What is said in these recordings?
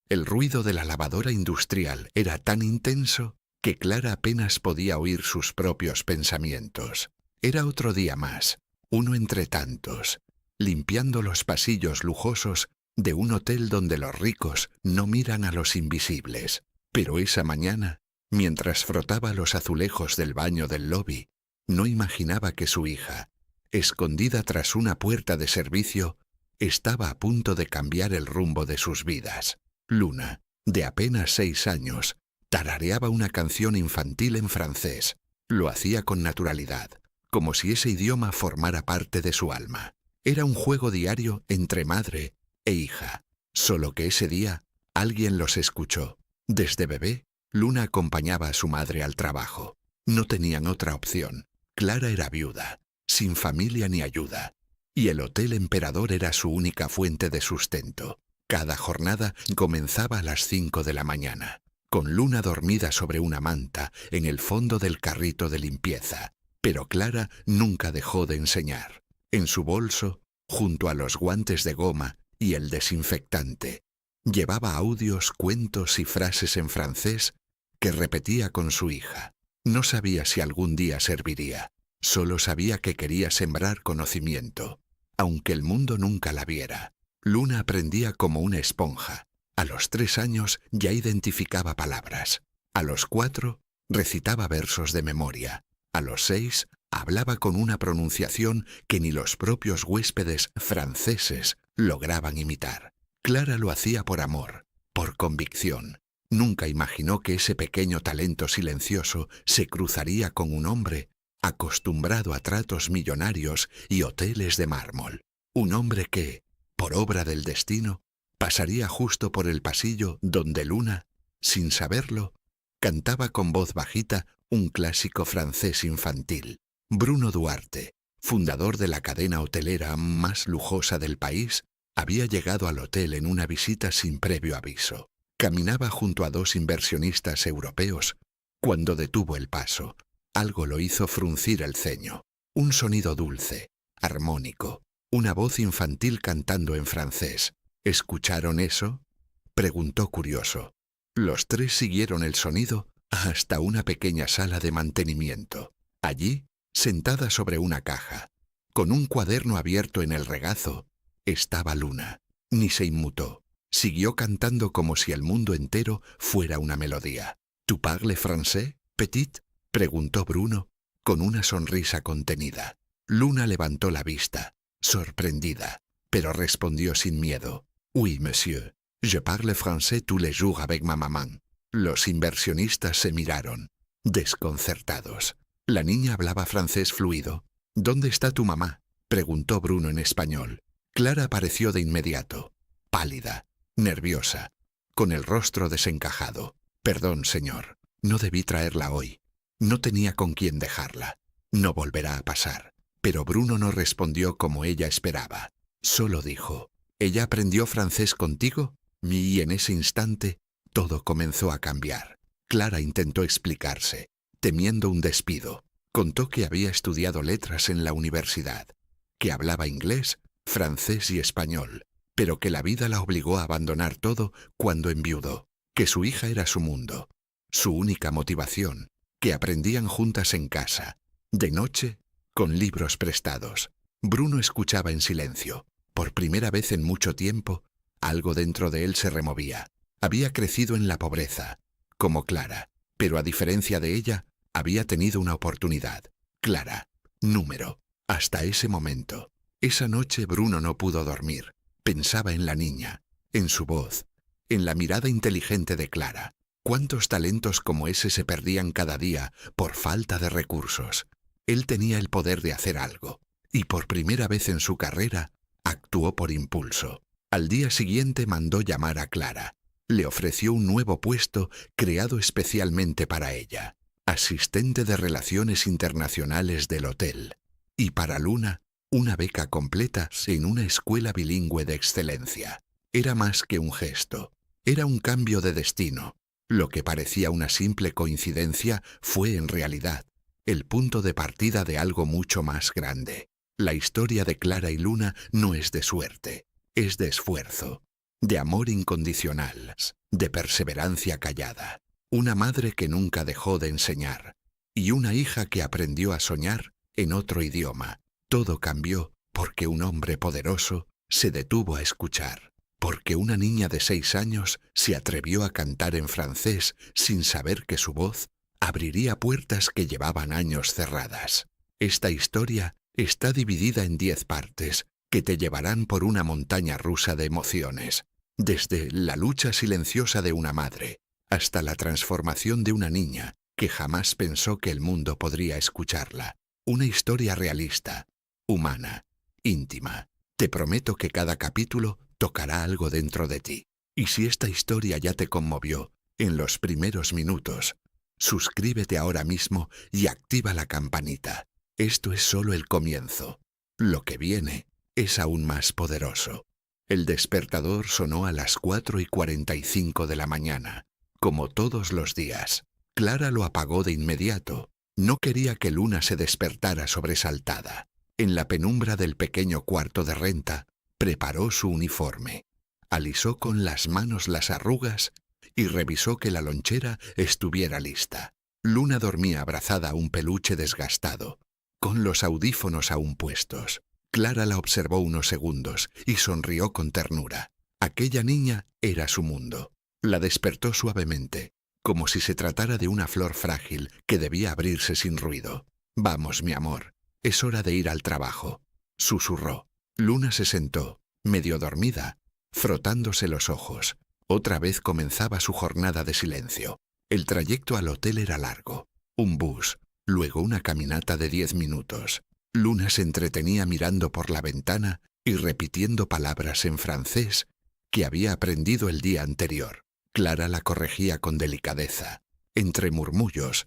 El ruido de la lavadora industrial era tan intenso que Clara apenas podía oír sus propios pensamientos. Era otro día más, uno entre tantos, limpiando los pasillos lujosos de un hotel donde los ricos no miran a los invisibles. Pero esa mañana, mientras frotaba los azulejos del baño del lobby, no imaginaba que su hija, escondida tras una puerta de servicio, estaba a punto de cambiar el rumbo de sus vidas. Luna, de apenas 6 años, tarareaba una canción infantil en francés. Lo hacía con naturalidad, como si ese idioma formara parte de su alma. Era un juego diario entre madre e hija, solo que ese día alguien los escuchó. Desde bebé, Luna acompañaba a su madre al trabajo. No tenían otra opción. Clara era viuda, sin familia ni ayuda, y el Hotel Emperador era su única fuente de sustento. Cada jornada comenzaba a las 5 de la mañana, con Luna dormida sobre una manta en el fondo del carrito de limpieza. Pero Clara nunca dejó de enseñar. En su bolso, junto a los guantes de goma y el desinfectante, llevaba audios, cuentos y frases en francés que repetía con su hija. No sabía si algún día serviría. Solo sabía que quería sembrar conocimiento, aunque el mundo nunca la viera. Luna aprendía como una esponja. A los 3 años ya identificaba palabras. A los 4 recitaba versos de memoria. A los 6 hablaba con una pronunciación que ni los propios huéspedes franceses lograban imitar. Clara lo hacía por amor, por convicción. Nunca imaginó que ese pequeño talento silencioso se cruzaría con un hombre acostumbrado a tratos millonarios y hoteles de mármol. Un hombre que, por obra del destino, pasaría justo por el pasillo donde Luna, sin saberlo, cantaba con voz bajita un clásico francés infantil. Bruno Duarte, fundador de la cadena hotelera más lujosa del país, había llegado al hotel en una visita sin previo aviso. Caminaba junto a 2 inversionistas europeos cuando detuvo el paso. Algo lo hizo fruncir el ceño. Un sonido dulce, armónico, una voz infantil cantando en francés. ¿Escucharon eso?, preguntó curioso. Los 3 siguieron el sonido hasta una pequeña sala de mantenimiento. Allí, sentada sobre una caja, con un cuaderno abierto en el regazo, estaba Luna. Ni se inmutó. Siguió cantando como si el mundo entero fuera una melodía. «¿Tu parles français, petite?», preguntó Bruno, con una sonrisa contenida. Luna levantó la vista, sorprendida, pero respondió sin miedo. «Oui, monsieur. Je parle français tous les jours avec ma maman». Los inversionistas se miraron, desconcertados. La niña hablaba francés fluido. «¿Dónde está tu mamá?», preguntó Bruno en español. Clara apareció de inmediato, pálida, nerviosa, con el rostro desencajado. «Perdón, señor, no debí traerla hoy. No tenía con quién dejarla. No volverá a pasar». Pero Bruno no respondió como ella esperaba. Solo dijo: «¿Ella aprendió francés contigo?». Y en ese instante todo comenzó a cambiar. Clara intentó explicarse, temiendo un despido. Contó que había estudiado letras en la universidad, que hablaba inglés, francés y español, pero que la vida la obligó a abandonar todo cuando enviudó, que su hija era su mundo, su única motivación, que aprendían juntas en casa, de noche, con libros prestados. Bruno escuchaba en silencio. Por primera vez en mucho tiempo, algo dentro de él se removía. Había crecido en la pobreza, como Clara, pero a diferencia de ella, había tenido una oportunidad. Clara, número. Hasta ese momento. Esa noche Bruno no pudo dormir. Pensaba en la niña, en su voz, en la mirada inteligente de Clara. ¿Cuántos talentos como ese se perdían cada día por falta de recursos? Él tenía el poder de hacer algo, y por primera vez en su carrera, actuó por impulso. Al día siguiente mandó llamar a Clara. Le ofreció un nuevo puesto creado especialmente para ella, asistente de Relaciones Internacionales del hotel. Y para Luna, una beca completa en una escuela bilingüe de excelencia. Era más que un gesto. Era un cambio de destino. Lo que parecía una simple coincidencia fue en realidad el punto de partida de algo mucho más grande. La historia de Clara y Luna no es de suerte, es de esfuerzo, de amor incondicional. de perseverancia callada, una madre que nunca dejó de enseñar, y una hija que aprendió a soñar en otro idioma. Todo cambió porque un hombre poderoso se detuvo a escuchar, porque una niña de 6 años se atrevió a cantar en francés sin saber que su voz abriría puertas que llevaban años cerradas. Esta historia está dividida en 10 partes que te llevarán por una montaña rusa de emociones, desde la lucha silenciosa de una madre hasta la transformación de una niña que jamás pensó que el mundo podría escucharla. Una historia realista, humana, íntima. Te prometo que cada capítulo tocará algo dentro de ti. Y si esta historia ya te conmovió en los primeros minutos, suscríbete ahora mismo y activa la campanita. Esto es solo el comienzo. Lo que viene es aún más poderoso. El despertador sonó a las 4:45 de la mañana, como todos los días. Clara lo apagó de inmediato. No quería que Luna se despertara sobresaltada. En la penumbra del pequeño cuarto de renta, preparó su uniforme. Alisó con las manos las arrugas y revisó que la lonchera estuviera lista. Luna dormía abrazada a un peluche desgastado, con los audífonos aún puestos. Clara la observó unos segundos y sonrió con ternura. Aquella niña era su mundo. La despertó suavemente, como si se tratara de una flor frágil que debía abrirse sin ruido. «Vamos, mi amor, es hora de ir al trabajo», susurró. Luna se sentó, medio dormida, frotándose los ojos. Otra vez comenzaba su jornada de silencio. El trayecto al hotel era largo. Un bus, luego una caminata de 10 minutos. Luna se entretenía mirando por la ventana y repitiendo palabras en francés que había aprendido el día anterior. Clara la corregía con delicadeza, entre murmullos,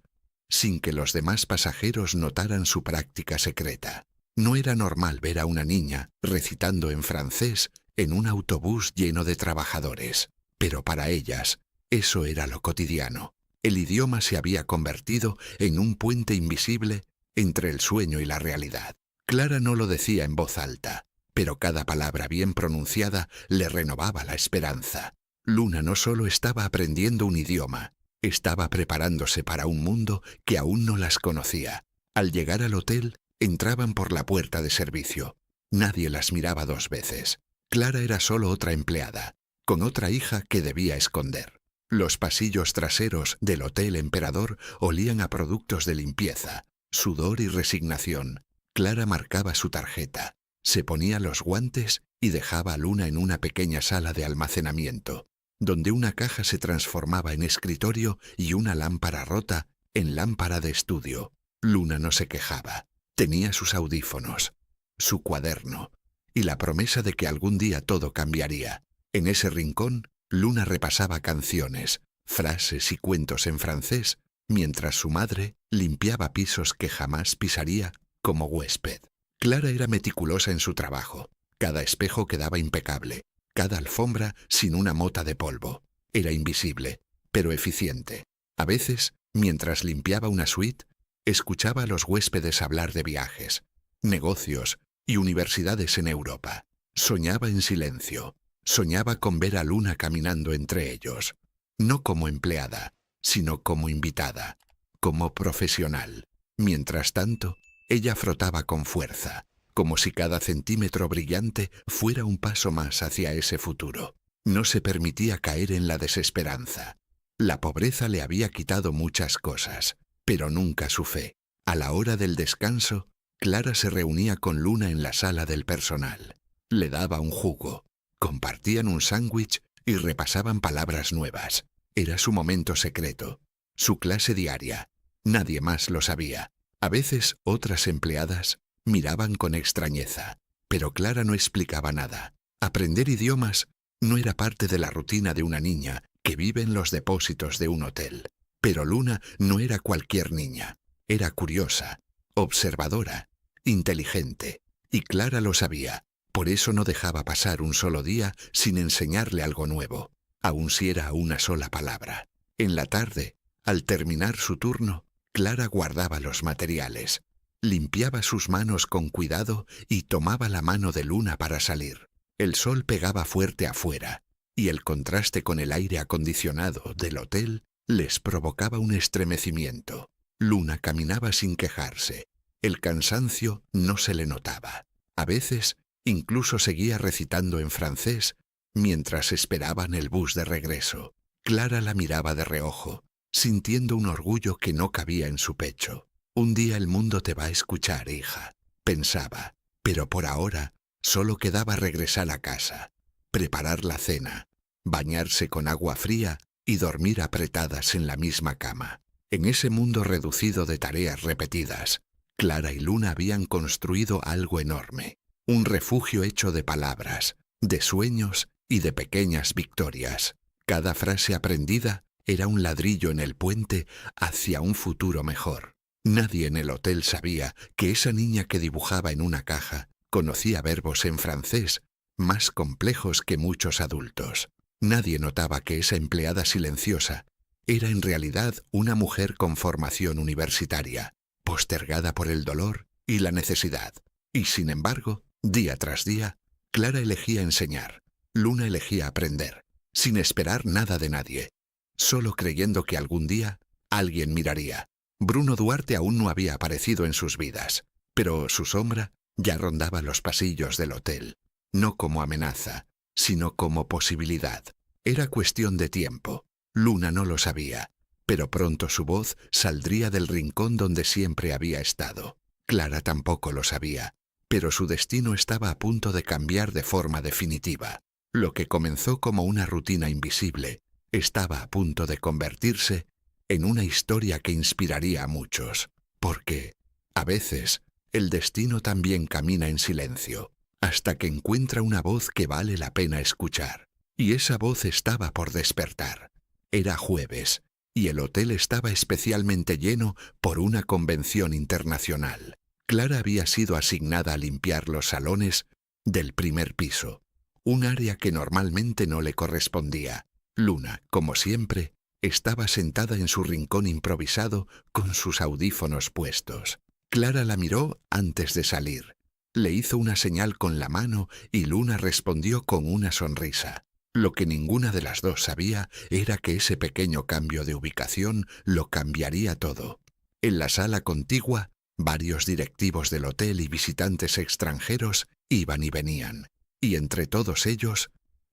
sin que los demás pasajeros notaran su práctica secreta. No era normal ver a una niña recitando en francés en un autobús lleno de trabajadores, pero para ellas eso era lo cotidiano. El idioma se había convertido en un puente invisible entre el sueño y la realidad. Clara no lo decía en voz alta, pero cada palabra bien pronunciada le renovaba la esperanza. Luna no solo estaba aprendiendo un idioma, estaba preparándose para un mundo que aún no las conocía. Al llegar al hotel, entraban por la puerta de servicio. Nadie las miraba 2 veces. Clara era solo otra empleada, con otra hija que debía esconder. Los pasillos traseros del Hotel Emperador olían a productos de limpieza, sudor y resignación. Clara marcaba su tarjeta, se ponía los guantes y dejaba a Luna en una pequeña sala de almacenamiento, donde una caja se transformaba en escritorio y una lámpara rota en lámpara de estudio. Luna no se quejaba. Tenía sus audífonos, su cuaderno y la promesa de que algún día todo cambiaría. En ese rincón, Luna repasaba canciones, frases y cuentos en francés, mientras su madre limpiaba pisos que jamás pisaría como huésped. Clara era meticulosa en su trabajo. Cada espejo quedaba impecable, cada alfombra sin una mota de polvo. Era invisible, pero eficiente. A veces, mientras limpiaba una suite, escuchaba a los huéspedes hablar de viajes, negocios y universidades en Europa. Soñaba en silencio. Soñaba con ver a Luna caminando entre ellos, no como empleada, sino como invitada, como profesional. Mientras tanto, ella frotaba con fuerza, como si cada centímetro brillante fuera un paso más hacia ese futuro. No se permitía caer en la desesperanza. La pobreza le había quitado muchas cosas, pero nunca su fe. A la hora del descanso, Clara se reunía con Luna en la sala del personal. Le daba un jugo. Compartían un sándwich y repasaban palabras nuevas. Era su momento secreto, su clase diaria. Nadie más lo sabía. A veces otras empleadas miraban con extrañeza, pero Clara no explicaba nada. Aprender idiomas no era parte de la rutina de una niña que vive en los depósitos de un hotel. Pero Luna no era cualquier niña. Era curiosa, observadora, inteligente, y Clara lo sabía. Por eso no dejaba pasar un solo día sin enseñarle algo nuevo, aun si era una sola palabra. En la tarde, al terminar su turno, Clara guardaba los materiales, limpiaba sus manos con cuidado y tomaba la mano de Luna para salir. El sol pegaba fuerte afuera, y el contraste con el aire acondicionado del hotel les provocaba un estremecimiento. Luna caminaba sin quejarse. El cansancio no se le notaba. A veces, incluso seguía recitando en francés mientras esperaban el bus de regreso. Clara la miraba de reojo, sintiendo un orgullo que no cabía en su pecho. Un día el mundo te va a escuchar, hija, pensaba, pero por ahora solo quedaba regresar a casa, preparar la cena, bañarse con agua fría y dormir apretadas en la misma cama. En ese mundo reducido de tareas repetidas, Clara y Luna habían construido algo enorme, un refugio hecho de palabras, de sueños y de pequeñas victorias. Cada frase aprendida era un ladrillo en el puente hacia un futuro mejor. Nadie en el hotel sabía que esa niña que dibujaba en una caja conocía verbos en francés más complejos que muchos adultos. Nadie notaba que esa empleada silenciosa era en realidad una mujer con formación universitaria, postergada por el dolor y la necesidad. Y sin embargo, día tras día, Clara elegía enseñar, Luna elegía aprender, sin esperar nada de nadie, solo creyendo que algún día alguien miraría. Bruno Duarte aún no había aparecido en sus vidas, pero su sombra ya rondaba los pasillos del hotel, no como amenaza, sino como posibilidad. Era cuestión de tiempo. Luna no lo sabía, pero pronto su voz saldría del rincón donde siempre había estado. Clara tampoco lo sabía, pero su destino estaba a punto de cambiar de forma definitiva. Lo que comenzó como una rutina invisible estaba a punto de convertirse en una historia que inspiraría a muchos, porque, a veces, el destino también camina en silencio, hasta que encuentra una voz que vale la pena escuchar. Y esa voz estaba por despertar. Era jueves, y el hotel estaba especialmente lleno por una convención internacional. Clara había sido asignada a limpiar los salones del primer piso, un área que normalmente no le correspondía. Luna, como siempre, estaba sentada en su rincón improvisado con sus audífonos puestos. Clara la miró antes de salir. Le hizo una señal con la mano y Luna respondió con una sonrisa. Lo que ninguna de las dos sabía era que ese pequeño cambio de ubicación lo cambiaría todo. En la sala contigua, varios directivos del hotel y visitantes extranjeros iban y venían, y entre todos ellos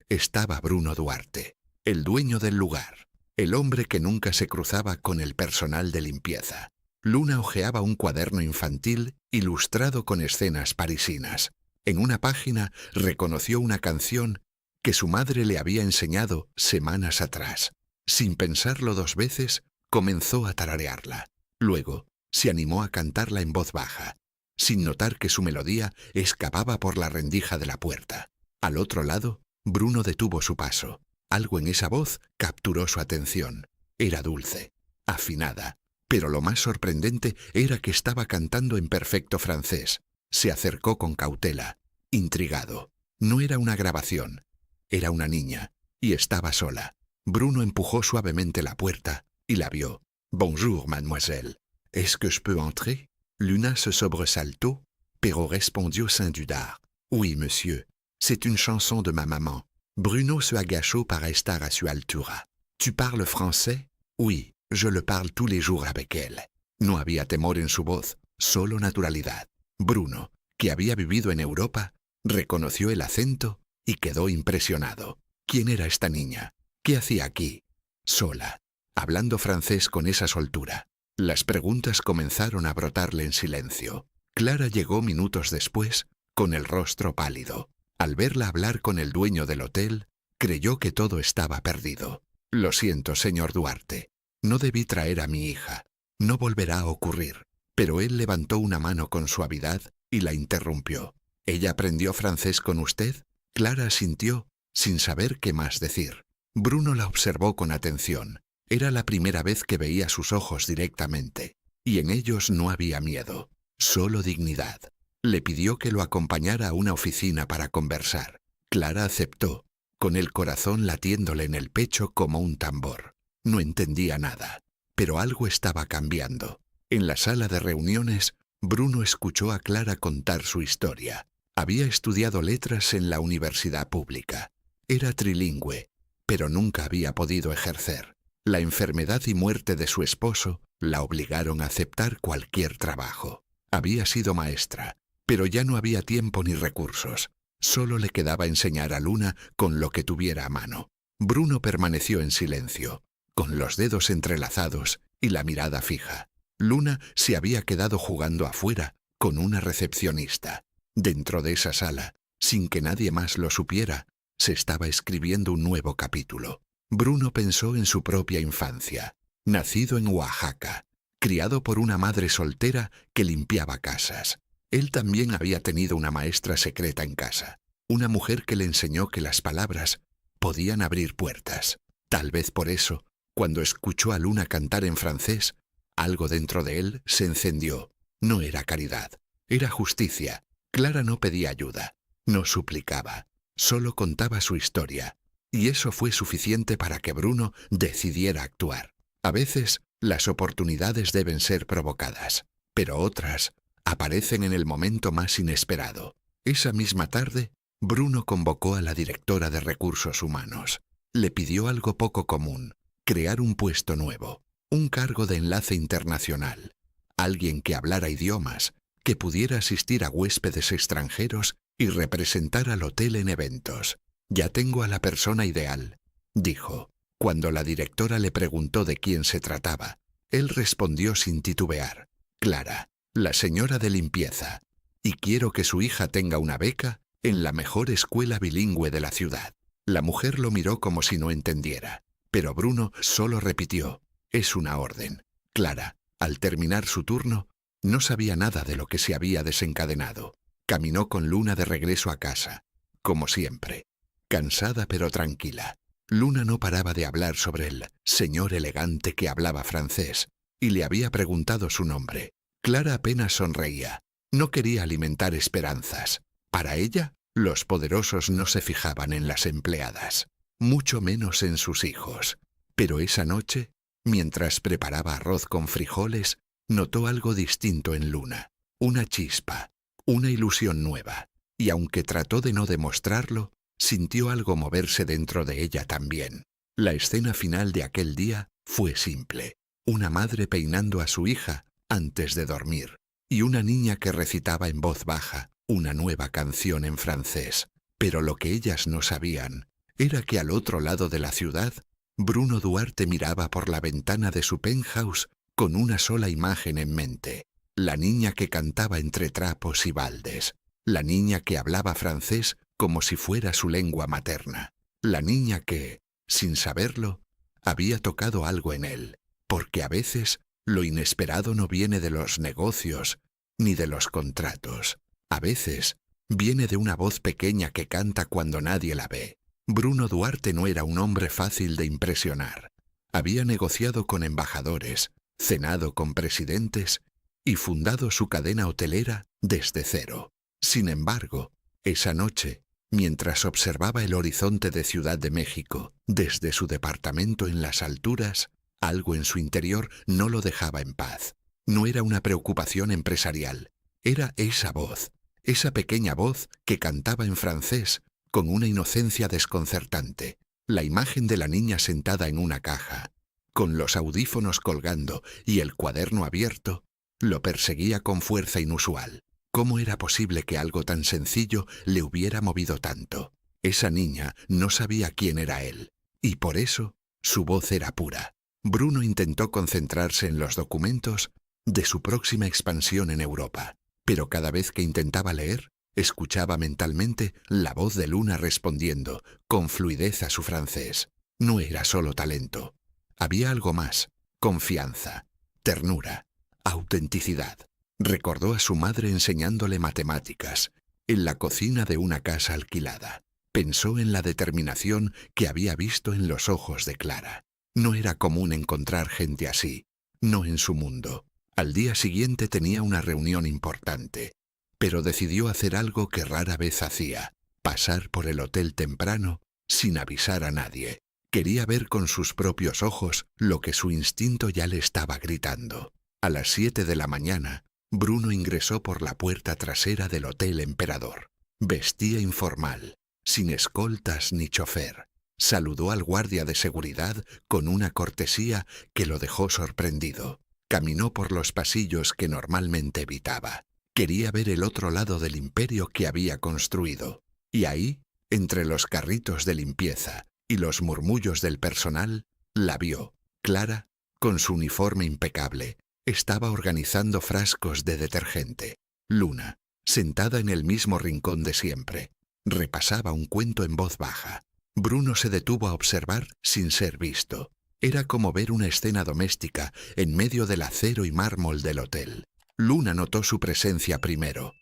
estaba Bruno Duarte, el dueño del lugar, el hombre que nunca se cruzaba con el personal de limpieza. Luna hojeaba un cuaderno infantil ilustrado con escenas parisinas. En una página reconoció una canción que su madre le había enseñado semanas atrás. Sin pensarlo dos veces, comenzó a tararearla. Luego, se animó a cantarla en voz baja, sin notar que su melodía escapaba por la rendija de la puerta. Al otro lado, Bruno detuvo su paso. Algo en esa voz capturó su atención. Era dulce, afinada, pero lo más sorprendente era que estaba cantando en perfecto francés. Se acercó con cautela, intrigado. No era una grabación. Era una niña, y estaba sola. Bruno empujó suavemente la puerta y la vio. «Bonjour, mademoiselle. Est-ce que je peux entrer?» Luna se sobresaltó, pero respondió sin dudar. «Oui, monsieur. C'est une chanson de ma maman». Bruno se agachó para estar a su altura. «Tu parles français?» «Oui, je le parle tous les jours avec elle». No había temor en su voz, solo naturalidad. Bruno, que había vivido en Europa, reconoció el acento y quedó impresionado. ¿Quién era esta niña? ¿Qué hacía aquí? Sola, hablando francés con esa soltura. Las preguntas comenzaron a brotarle en silencio. Clara llegó minutos después, con el rostro pálido. Al verla hablar con el dueño del hotel, creyó que todo estaba perdido. «Lo siento, señor Duarte. No debí traer a mi hija. No volverá a ocurrir». Pero él levantó una mano con suavidad y la interrumpió. «¿Ella aprendió francés con usted?» Clara asintió, sin saber qué más decir. Bruno la observó con atención. Era la primera vez que veía sus ojos directamente, y en ellos no había miedo, solo dignidad. Le pidió que lo acompañara a una oficina para conversar. Clara aceptó, con el corazón latiéndole en el pecho como un tambor. No entendía nada, pero algo estaba cambiando. En la sala de reuniones, Bruno escuchó a Clara contar su historia. Había estudiado letras en la universidad pública. Era trilingüe, pero nunca había podido ejercer. La enfermedad y muerte de su esposo la obligaron a aceptar cualquier trabajo. Había sido maestra, pero ya no había tiempo ni recursos. Solo le quedaba enseñar a Luna con lo que tuviera a mano. Bruno permaneció en silencio, con los dedos entrelazados y la mirada fija. Luna se había quedado jugando afuera con una recepcionista. Dentro de esa sala, sin que nadie más lo supiera, se estaba escribiendo un nuevo capítulo. Bruno pensó en su propia infancia. Nacido en Oaxaca, criado por una madre soltera que limpiaba casas. Él también había tenido una maestra secreta en casa, una mujer que le enseñó que las palabras podían abrir puertas. Tal vez por eso, cuando escuchó a Luna cantar en francés, algo dentro de él se encendió. No era caridad, era justicia. Clara no pedía ayuda, no suplicaba, solo contaba su historia, y eso fue suficiente para que Bruno decidiera actuar. A veces, las oportunidades deben ser provocadas, pero otras aparecen en el momento más inesperado. Esa misma tarde, Bruno convocó a la directora de Recursos Humanos. Le pidió algo poco común: crear un puesto nuevo, un cargo de enlace internacional, alguien que hablara idiomas, que pudiera asistir a huéspedes extranjeros y representar al hotel en eventos. «Ya tengo a la persona ideal», dijo. Cuando la directora le preguntó de quién se trataba, él respondió sin titubear: «Clara, la señora de limpieza, y quiero que su hija tenga una beca en la mejor escuela bilingüe de la ciudad». La mujer lo miró como si no entendiera, pero Bruno solo repitió: «Es una orden». Clara, al terminar su turno, no sabía nada de lo que se había desencadenado. Caminó con Luna de regreso a casa, como siempre, cansada pero tranquila. Luna no paraba de hablar sobre el señor elegante que hablaba francés, y le había preguntado su nombre. Clara apenas sonreía. No quería alimentar esperanzas. Para ella, los poderosos no se fijaban en las empleadas, mucho menos en sus hijos. Pero esa noche, mientras preparaba arroz con frijoles, notó algo distinto en Luna, una chispa, una ilusión nueva, y aunque trató de no demostrarlo, sintió algo moverse dentro de ella también. La escena final de aquel día fue simple: una madre peinando a su hija antes de dormir, y una niña que recitaba en voz baja una nueva canción en francés. Pero lo que ellas no sabían era que al otro lado de la ciudad, Bruno Duarte miraba por la ventana de su penthouse con una sola imagen en mente: la niña que cantaba entre trapos y baldes, la niña que hablaba francés como si fuera su lengua materna, la niña que, sin saberlo, había tocado algo en él, porque a veces lo inesperado no viene de los negocios ni de los contratos. A veces viene de una voz pequeña que canta cuando nadie la ve. Bruno Duarte no era un hombre fácil de impresionar. Había negociado con embajadores, cenado con presidentes y fundado su cadena hotelera desde cero. Sin embargo, esa noche, mientras observaba el horizonte de Ciudad de México desde su departamento en las alturas, algo en su interior no lo dejaba en paz. No era una preocupación empresarial, era esa voz, esa pequeña voz que cantaba en francés con una inocencia desconcertante. La imagen de la niña sentada en una caja, con los audífonos colgando y el cuaderno abierto, lo perseguía con fuerza inusual. ¿Cómo era posible que algo tan sencillo le hubiera movido tanto? Esa niña no sabía quién era él, y por eso su voz era pura. Bruno intentó concentrarse en los documentos de su próxima expansión en Europa, pero cada vez que intentaba leer, escuchaba mentalmente la voz de Luna respondiendo con fluidez a su francés. No era solo talento. Había algo más: confianza, ternura, autenticidad. Recordó a su madre enseñándole matemáticas en la cocina de una casa alquilada. Pensó en la determinación que había visto en los ojos de Clara. No era común encontrar gente así, no en su mundo. Al día siguiente tenía una reunión importante, pero decidió hacer algo que rara vez hacía: pasar por el hotel temprano sin avisar a nadie. Quería ver con sus propios ojos lo que su instinto ya le estaba gritando. A las 7 de la mañana, Bruno ingresó por la puerta trasera del Hotel Emperador. Vestía informal, sin escoltas ni chofer. Saludó al guardia de seguridad con una cortesía que lo dejó sorprendido. Caminó por los pasillos que normalmente evitaba. Quería ver el otro lado del imperio que había construido. Y ahí, entre los carritos de limpieza y los murmullos del personal, la vio. Clara, con su uniforme impecable, estaba organizando frascos de detergente. Luna, sentada en el mismo rincón de siempre, repasaba un cuento en voz baja. Bruno se detuvo a observar sin ser visto. Era como ver una escena doméstica en medio del acero y mármol del hotel. Luna notó su presencia primero.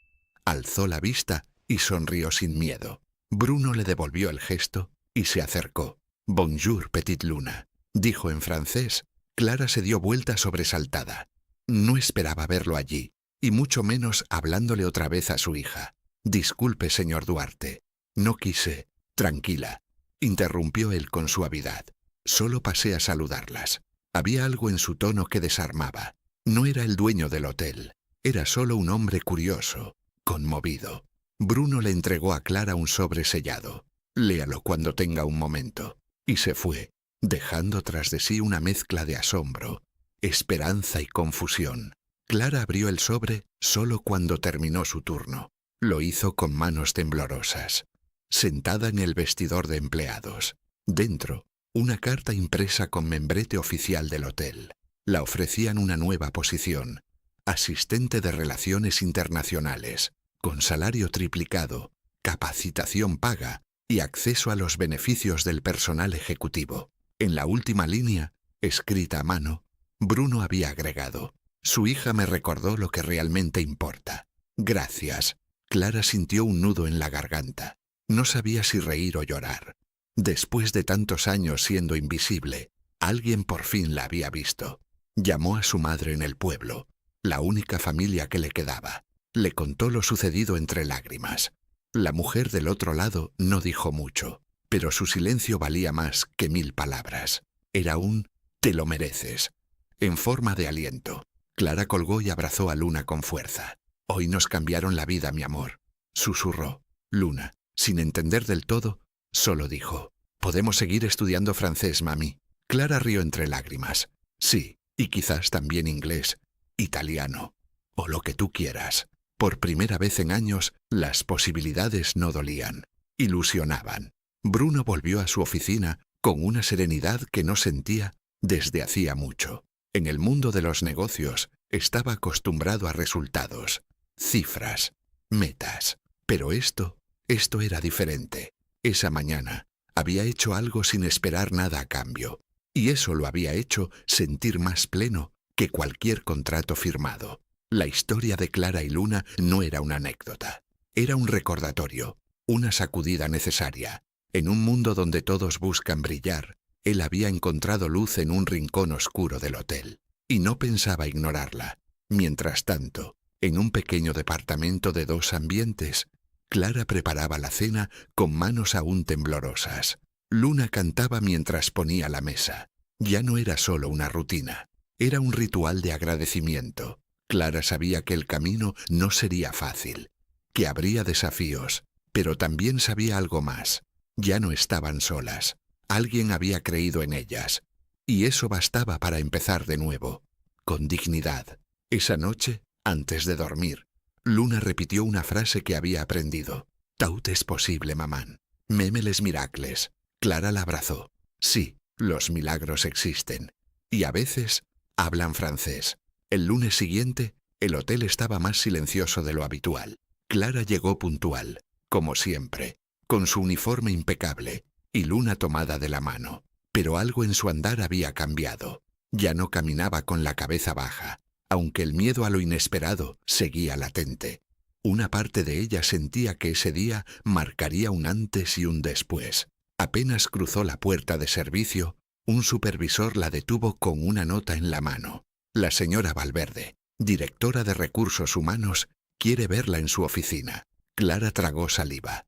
Alzó la vista y sonrió sin miedo. Bruno le devolvió el gesto y se acercó. «Bonjour, petite Luna», dijo en francés. Clara se dio vuelta sobresaltada. No esperaba verlo allí, y mucho menos hablándole otra vez a su hija. «Disculpe, señor Duarte. No quise». «Tranquila», interrumpió él con suavidad. «Solo pasé a saludarlas». Había algo en su tono que desarmaba. No era el dueño del hotel. Era solo un hombre curioso, conmovido. Bruno le entregó a Clara un sobre sellado. «Léalo cuando tenga un momento». Y se fue, dejando tras de sí una mezcla de asombro, esperanza y confusión. Clara abrió el sobre solo cuando terminó su turno. Lo hizo con manos temblorosas. Sentada en el vestidor de empleados. Dentro, una carta impresa con membrete oficial del hotel. La ofrecían una nueva posición. Asistente de Relaciones Internacionales, con salario triplicado, capacitación paga y acceso a los beneficios del personal ejecutivo. En la última línea, escrita a mano, Bruno había agregado: «Su hija me recordó lo que realmente importa. Gracias». Clara sintió un nudo en la garganta. No sabía si reír o llorar. Después de tantos años siendo invisible, alguien por fin la había visto. Llamó a su madre en el pueblo, la única familia que le quedaba. Le contó lo sucedido entre lágrimas. La mujer del otro lado no dijo mucho, pero su silencio valía más que 1000 palabras. Era un «te lo mereces», en forma de aliento. Clara colgó y abrazó a Luna con fuerza. «Hoy nos cambiaron la vida, mi amor», susurró. Luna, sin entender del todo, solo dijo: «¿Podemos seguir estudiando francés, mami?» Clara rió entre lágrimas. «Sí, y quizás también inglés, italiano, o lo que tú quieras». Por primera vez en años, las posibilidades no dolían, ilusionaban. Bruno volvió a su oficina con una serenidad que no sentía desde hacía mucho. En el mundo de los negocios estaba acostumbrado a resultados, cifras, metas. Pero esto era diferente. Esa mañana había hecho algo sin esperar nada a cambio, y eso lo había hecho sentir más pleno que cualquier contrato firmado. La historia de Clara y Luna no era una anécdota. Era un recordatorio, una sacudida necesaria. En un mundo donde todos buscan brillar, él había encontrado luz en un rincón oscuro del hotel, y no pensaba ignorarla. Mientras tanto, en un pequeño departamento de 2 ambientes, Clara preparaba la cena con manos aún temblorosas. Luna cantaba mientras ponía la mesa. Ya no era solo una rutina, era un ritual de agradecimiento. Clara sabía que el camino no sería fácil, que habría desafíos, pero también sabía algo más. Ya no estaban solas. Alguien había creído en ellas, y eso bastaba para empezar de nuevo, con dignidad. Esa noche, antes de dormir, Luna repitió una frase que había aprendido. «Tout es posible, mamán. Même les miracles». Clara la abrazó. Sí, los milagros existen, y a veces hablan francés. El lunes siguiente, el hotel estaba más silencioso de lo habitual. Clara llegó puntual, como siempre, con su uniforme impecable, y Luna tomada de la mano. Pero algo en su andar había cambiado. Ya no caminaba con la cabeza baja, aunque el miedo a lo inesperado seguía latente. Una parte de ella sentía que ese día marcaría un antes y un después. Apenas cruzó la puerta de servicio, un supervisor la detuvo con una nota en la mano. «La señora Valverde, directora de Recursos Humanos, quiere verla en su oficina». Clara tragó saliva.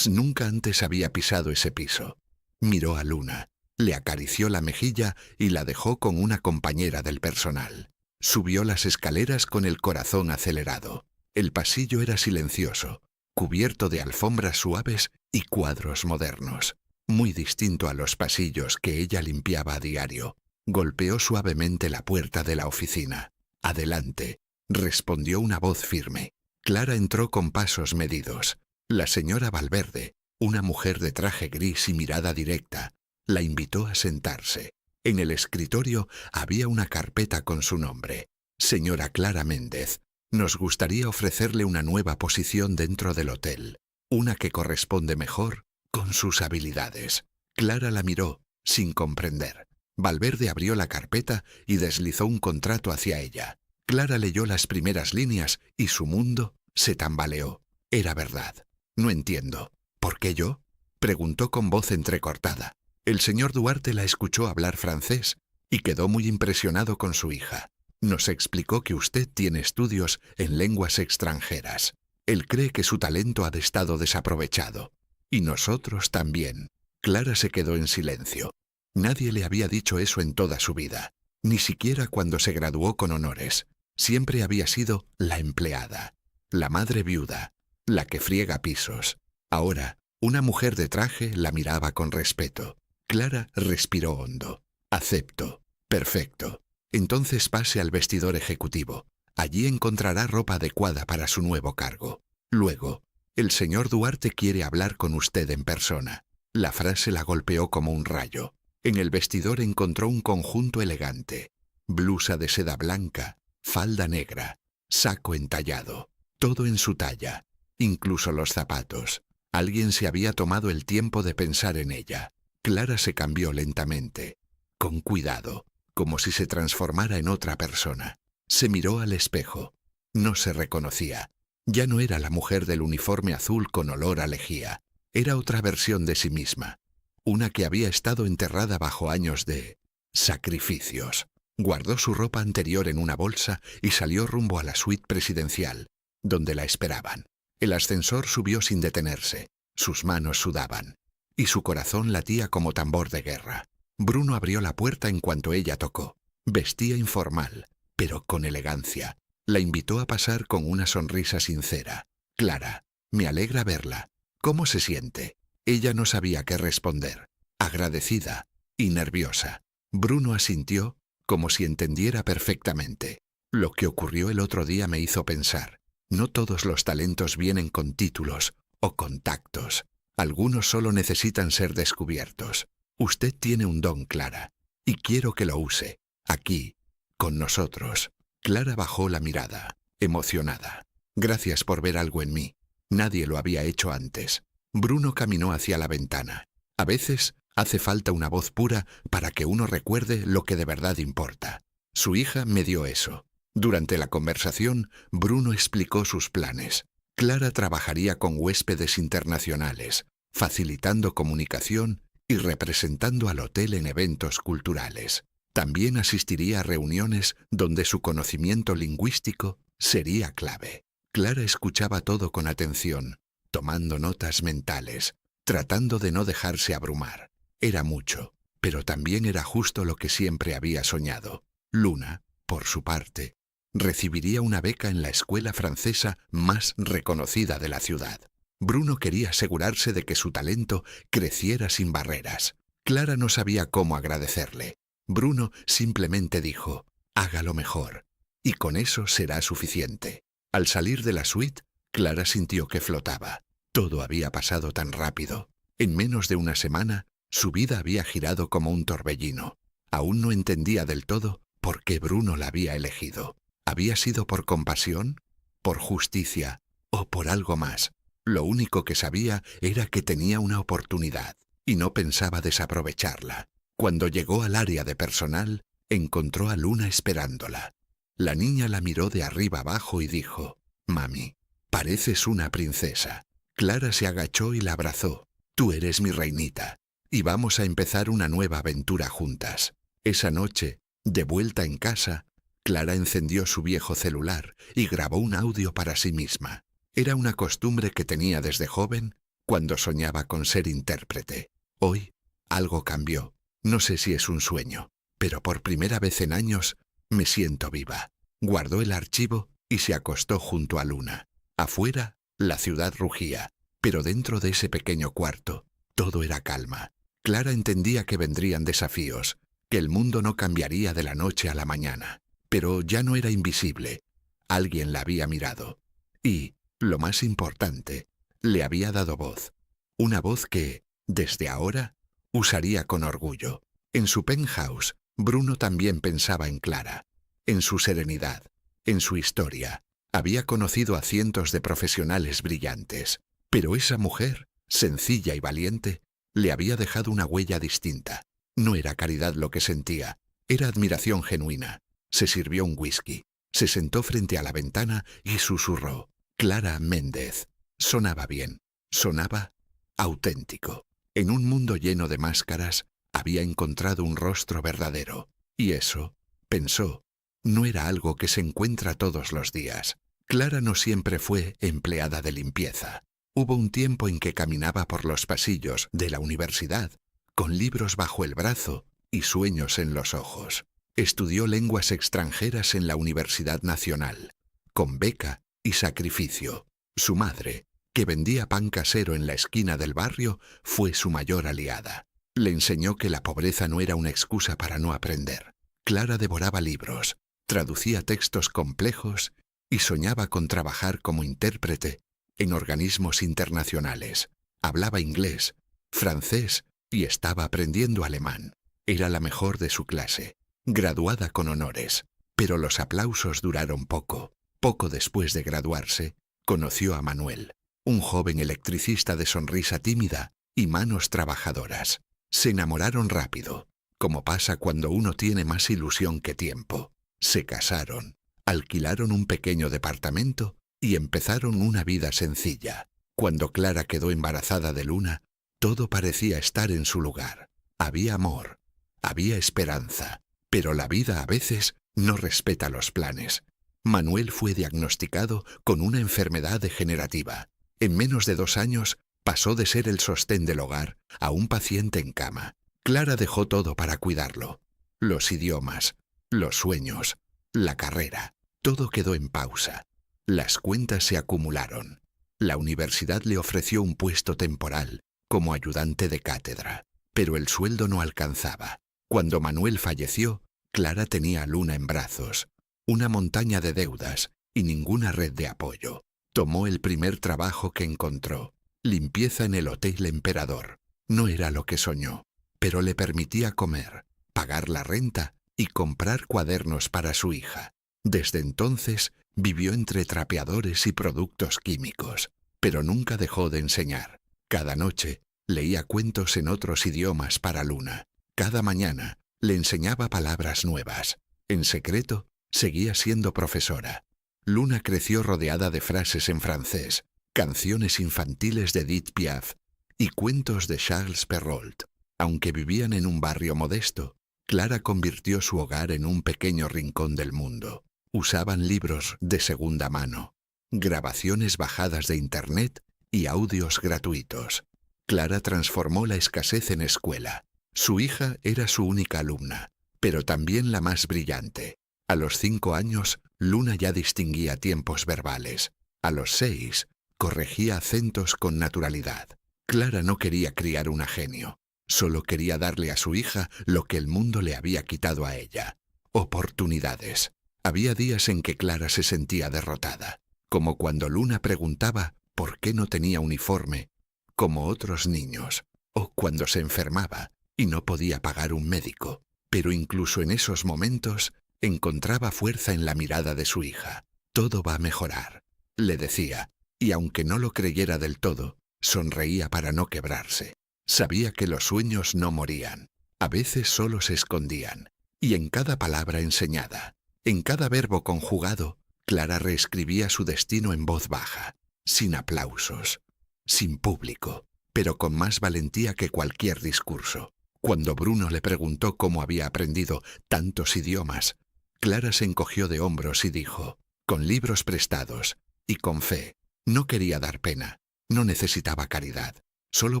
Nunca antes había pisado ese piso. Miró a Luna, le acarició la mejilla y la dejó con una compañera del personal. Subió las escaleras con el corazón acelerado. El pasillo era silencioso, cubierto de alfombras suaves y cuadros modernos. muy distinto a los pasillos que ella limpiaba a diario. Golpeó suavemente la puerta de la oficina. «Adelante», respondió una voz firme. Clara entró con pasos medidos. La señora Valverde, una mujer de traje gris y mirada directa, la invitó a sentarse. En el escritorio había una carpeta con su nombre. «Señora Clara Méndez, nos gustaría ofrecerle una nueva posición dentro del hotel, una que corresponde mejor con sus habilidades». Clara la miró, sin comprender. Valverde abrió la carpeta y deslizó un contrato hacia ella. Clara leyó las primeras líneas y su mundo se tambaleó. Era verdad. «No entiendo». «¿Por qué yo?», preguntó con voz entrecortada. El señor Duarte la escuchó hablar francés y quedó muy impresionado con su hija. «Nos explicó que usted tiene estudios en lenguas extranjeras. Él cree que su talento ha estado desaprovechado. Y nosotros también». Clara se quedó en silencio. Nadie le había dicho eso en toda su vida, ni siquiera cuando se graduó con honores. Siempre había sido la empleada, la madre viuda, la que friega pisos. Ahora, una mujer de traje la miraba con respeto. Clara respiró hondo. «Acepto. Perfecto. Entonces pase al vestidor ejecutivo. Allí encontrará ropa adecuada para su nuevo cargo. Luego, el señor Duarte quiere hablar con usted en persona». La frase la golpeó como un rayo. En el vestidor encontró un conjunto elegante. Blusa de seda blanca, falda negra, saco entallado. Todo en su talla, incluso los zapatos. Alguien se había tomado el tiempo de pensar en ella. Clara se cambió lentamente, con cuidado, como si se transformara en otra persona. Se miró al espejo. No se reconocía. Ya no era la mujer del uniforme azul con olor a lejía. Era otra versión de sí misma. Una que había estado enterrada bajo años de sacrificios. Guardó su ropa anterior en una bolsa y salió rumbo a la suite presidencial, donde la esperaban. El ascensor subió sin detenerse. Sus manos sudaban y su corazón latía como tambor de guerra. Bruno abrió la puerta en cuanto ella tocó. Vestía informal, pero con elegancia. La invitó a pasar con una sonrisa sincera. «Clara, me alegra verla. ¿Cómo se siente?». Ella no sabía qué responder. Agradecida y nerviosa. Bruno asintió como si entendiera perfectamente. «Lo que ocurrió el otro día me hizo pensar. No todos los talentos vienen con títulos o contactos. Algunos solo necesitan ser descubiertos. Usted tiene un don, Clara, y quiero que lo use. Aquí, con nosotros». Clara bajó la mirada, emocionada. «Gracias por ver algo en mí. Nadie lo había hecho antes». Bruno caminó hacia la ventana. A veces hace falta una voz pura para que uno recuerde lo que de verdad importa. Su hija me dio eso. Durante la conversación, Bruno explicó sus planes. Clara trabajaría con huéspedes internacionales, facilitando comunicación y representando al hotel en eventos culturales. También asistiría a reuniones donde su conocimiento lingüístico sería clave. Clara escuchaba todo con atención, tomando notas mentales, tratando de no dejarse abrumar. Era mucho, pero también era justo lo que siempre había soñado. Luna, por su parte, recibiría una beca en la escuela francesa más reconocida de la ciudad. Bruno quería asegurarse de que su talento creciera sin barreras. Clara no sabía cómo agradecerle. Bruno simplemente dijo: «Hágalo mejor, y con eso será suficiente». Al salir de la suite, Clara sintió que flotaba. Todo había pasado tan rápido. En menos de una semana, su vida había girado como un torbellino. Aún no entendía del todo por qué Bruno la había elegido. ¿Había sido por compasión, por justicia o por algo más? Lo único que sabía era que tenía una oportunidad y no pensaba desaprovecharla. Cuando llegó al área de personal, encontró a Luna esperándola. La niña la miró de arriba abajo y dijo: «Mami, pareces una princesa». Clara se agachó y la abrazó. «Tú eres mi reinita, y vamos a empezar una nueva aventura juntas». Esa noche, de vuelta en casa, Clara encendió su viejo celular y grabó un audio para sí misma. Era una costumbre que tenía desde joven cuando soñaba con ser intérprete. Hoy, algo cambió. No sé si es un sueño, pero por primera vez en años me siento viva. Guardó el archivo y se acostó junto a Luna. Afuera, la ciudad rugía, pero dentro de ese pequeño cuarto, Todo era calma. Clara entendía que vendrían desafíos, que el mundo no cambiaría de la noche a la mañana. Pero ya no era invisible. Alguien la había mirado. Y, lo más importante, le había dado voz. Una voz que, desde ahora, usaría con orgullo. En su penthouse, Bruno también pensaba en Clara, en su serenidad, en su historia. Había conocido a cientos de profesionales brillantes, pero esa mujer, sencilla y valiente, le había dejado una huella distinta. No era caridad lo que sentía, era admiración genuina. Se sirvió un whisky, se sentó frente a la ventana y susurró: Clara Méndez. Sonaba bien, sonaba auténtico. En un mundo lleno de máscaras, había encontrado un rostro verdadero. Y eso, pensó, no era algo que se encuentra todos los días. Clara no siempre fue empleada de limpieza. Hubo un tiempo en que caminaba por los pasillos de la universidad, con libros bajo el brazo y sueños en los ojos. Estudió lenguas extranjeras en la Universidad Nacional, con beca y sacrificio. Su madre, que vendía pan casero en la esquina del barrio, fue su mayor aliada. Le enseñó que la pobreza no era una excusa para no aprender. Clara devoraba libros, traducía textos complejos y soñaba con trabajar como intérprete en organismos internacionales. Hablaba inglés, francés y estaba aprendiendo alemán. Era la mejor de su clase, graduada con honores. Pero los aplausos duraron poco. Poco después de graduarse, conoció a Manuel, un joven electricista de sonrisa tímida y manos trabajadoras. Se enamoraron rápido, como pasa cuando uno tiene más ilusión que tiempo. Se casaron, alquilaron un pequeño departamento y empezaron una vida sencilla. Cuando Clara quedó embarazada de Luna, todo parecía estar en su lugar. Había amor, había esperanza, pero la vida a veces no respeta los planes. Manuel fue diagnosticado con una enfermedad degenerativa. En menos de 2 años pasó de ser el sostén del hogar a un paciente en cama. Clara dejó todo para cuidarlo. Los idiomas, los sueños, la carrera, todo quedó en pausa. Las cuentas se acumularon. La universidad le ofreció un puesto temporal como ayudante de cátedra, pero el sueldo no alcanzaba. Cuando Manuel falleció, Clara tenía a Luna en brazos, una montaña de deudas y ninguna red de apoyo. Tomó el primer trabajo que encontró, limpieza en el Hotel Emperador. No era lo que soñó, pero le permitía comer, pagar la renta y comprar cuadernos para su hija. Desde entonces vivió entre trapeadores y productos químicos, pero nunca dejó de enseñar. Cada noche leía cuentos en otros idiomas para Luna. Cada mañana le enseñaba palabras nuevas. En secreto, seguía siendo profesora. Luna creció rodeada de frases en francés, canciones infantiles de Edith Piaf y cuentos de Charles Perrault. Aunque vivían en un barrio modesto, Clara convirtió su hogar en un pequeño rincón del mundo. Usaban libros de segunda mano, grabaciones bajadas de internet y audios gratuitos. Clara transformó la escasez en escuela. Su hija era su única alumna, pero también la más brillante. A los 5 años, Luna ya distinguía tiempos verbales. A los 6, corregía acentos con naturalidad. Clara no quería criar una genio. Solo quería darle a su hija lo que el mundo le había quitado a ella: oportunidades. Había días en que Clara se sentía derrotada, como cuando Luna preguntaba por qué no tenía uniforme, como otros niños, o cuando se enfermaba y no podía pagar un médico. Pero incluso en esos momentos encontraba fuerza en la mirada de su hija. Todo va a mejorar, le decía, y aunque no lo creyera del todo, sonreía para no quebrarse. Sabía que los sueños no morían, a veces solo se escondían, y en cada palabra enseñada, en cada verbo conjugado, Clara reescribía su destino en voz baja, sin aplausos, sin público, pero con más valentía que cualquier discurso. Cuando Bruno le preguntó cómo había aprendido tantos idiomas, Clara se encogió de hombros y dijo: con libros prestados y con fe. No quería dar pena, no necesitaba caridad, solo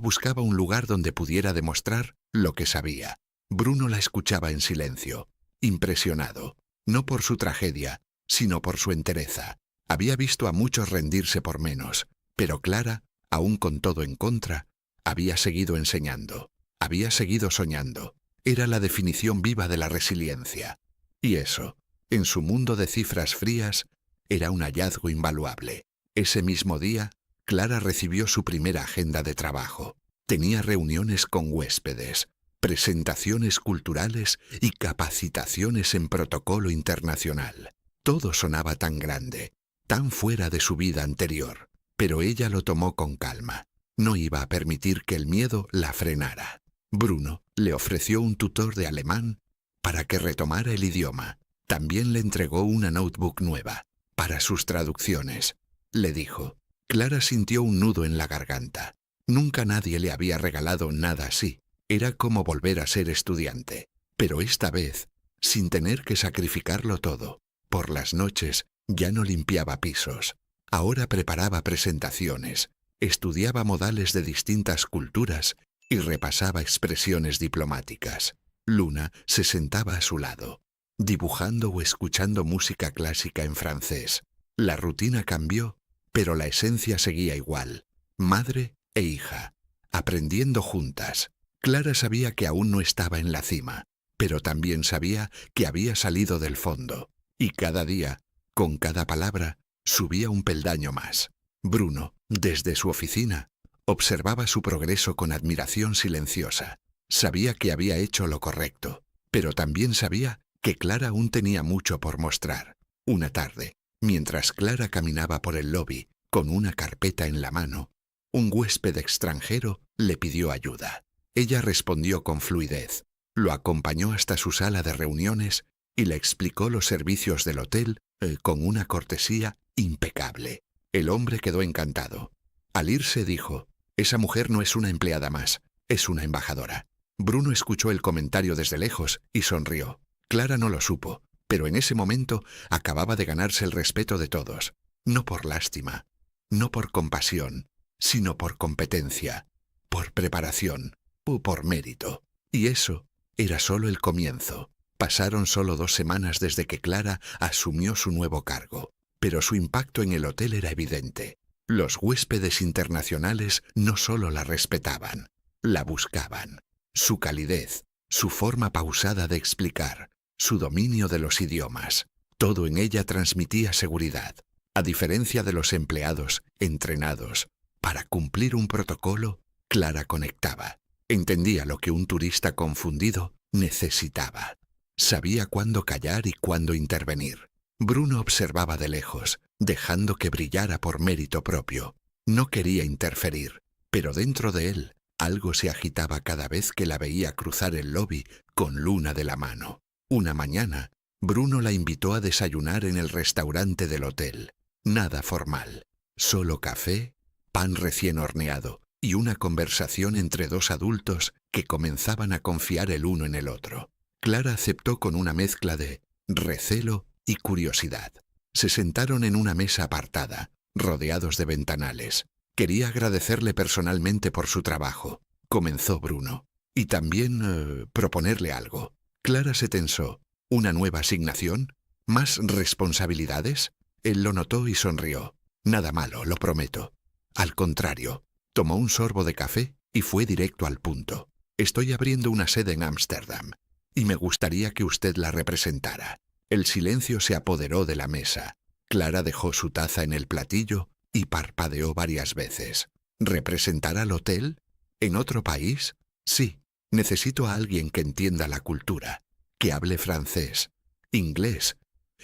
buscaba un lugar donde pudiera demostrar lo que sabía. Bruno la escuchaba en silencio, impresionado, no por su tragedia, sino por su entereza. Había visto a muchos rendirse por menos, pero Clara, aún con todo en contra, Había seguido enseñando. Había seguido soñando. Era la definición viva de la resiliencia. Y eso, en su mundo de cifras frías, era un hallazgo invaluable. Ese mismo día, Clara recibió su primera agenda de trabajo. Tenía reuniones con huéspedes, presentaciones culturales y capacitaciones en protocolo internacional. Todo sonaba tan grande, tan fuera de su vida anterior, pero ella lo tomó con calma. No iba a permitir que el miedo la frenara. Bruno le ofreció un tutor de alemán para que retomara el idioma. También le entregó una notebook nueva para sus traducciones. Le dijo. Clara sintió un nudo en la garganta. Nunca nadie le había regalado nada así. Era como volver a ser estudiante. Pero esta vez, sin tener que sacrificarlo todo. Por las noches ya no limpiaba pisos. Ahora preparaba presentaciones, estudiaba modales de distintas culturas y repasaba expresiones diplomáticas. Luna se sentaba a su lado, dibujando o escuchando música clásica en francés. La rutina cambió, pero la esencia seguía igual. Madre e hija, aprendiendo juntas. Clara sabía que aún no estaba en la cima, pero también sabía que había salido del fondo. Y cada día, con cada palabra, subía un peldaño más. Bruno, desde su oficina, observaba su progreso con admiración silenciosa. Sabía que había hecho lo correcto, pero también sabía que Clara aún tenía mucho por mostrar. Una tarde, mientras Clara caminaba por el lobby con una carpeta en la mano, un huésped extranjero le pidió ayuda. Ella respondió con fluidez, lo acompañó hasta su sala de reuniones y le explicó los servicios del hotel con una cortesía impecable. El hombre quedó encantado. Al irse dijo, «Esa mujer no es una empleada más, es una embajadora». Bruno escuchó el comentario desde lejos y sonrió. Clara no lo supo, pero en ese momento acababa de ganarse el respeto de todos. No por lástima, no por compasión, sino por competencia, por preparación o por mérito. Y eso era solo el comienzo. Pasaron solo 2 semanas desde que Clara asumió su nuevo cargo, pero su impacto en el hotel era evidente. Los huéspedes internacionales no solo la respetaban, la buscaban. Su calidez, su forma pausada de explicar, su dominio de los idiomas, todo en ella transmitía seguridad. A diferencia de los empleados entrenados para cumplir un protocolo, Clara conectaba. Entendía lo que un turista confundido necesitaba. Sabía cuándo callar y cuándo intervenir. Bruno observaba de lejos, dejando que brillara por mérito propio. No quería interferir, pero dentro de él algo se agitaba cada vez que la veía cruzar el lobby con Luna de la mano. Una mañana, Bruno la invitó a desayunar en el restaurante del hotel. Nada formal, solo café, pan recién horneado y una conversación entre 2 adultos que comenzaban a confiar el uno en el otro. Clara aceptó con una mezcla de recelo y curiosidad. Se sentaron en una mesa apartada, rodeados de ventanales. Quería agradecerle personalmente por su trabajo, comenzó Bruno, y también proponerle algo. Clara se tensó. ¿Una nueva asignación? ¿Más responsabilidades? Él lo notó y sonrió. Nada malo, lo prometo. Al contrario, tomó un sorbo de café y fue directo al punto. Estoy abriendo una sede en Ámsterdam y me gustaría que usted la representara. El silencio se apoderó de la mesa. Clara dejó su taza en el platillo y parpadeó varias veces. ¿Representar al hotel? ¿En otro país? Sí, necesito a alguien que entienda la cultura, que hable francés, inglés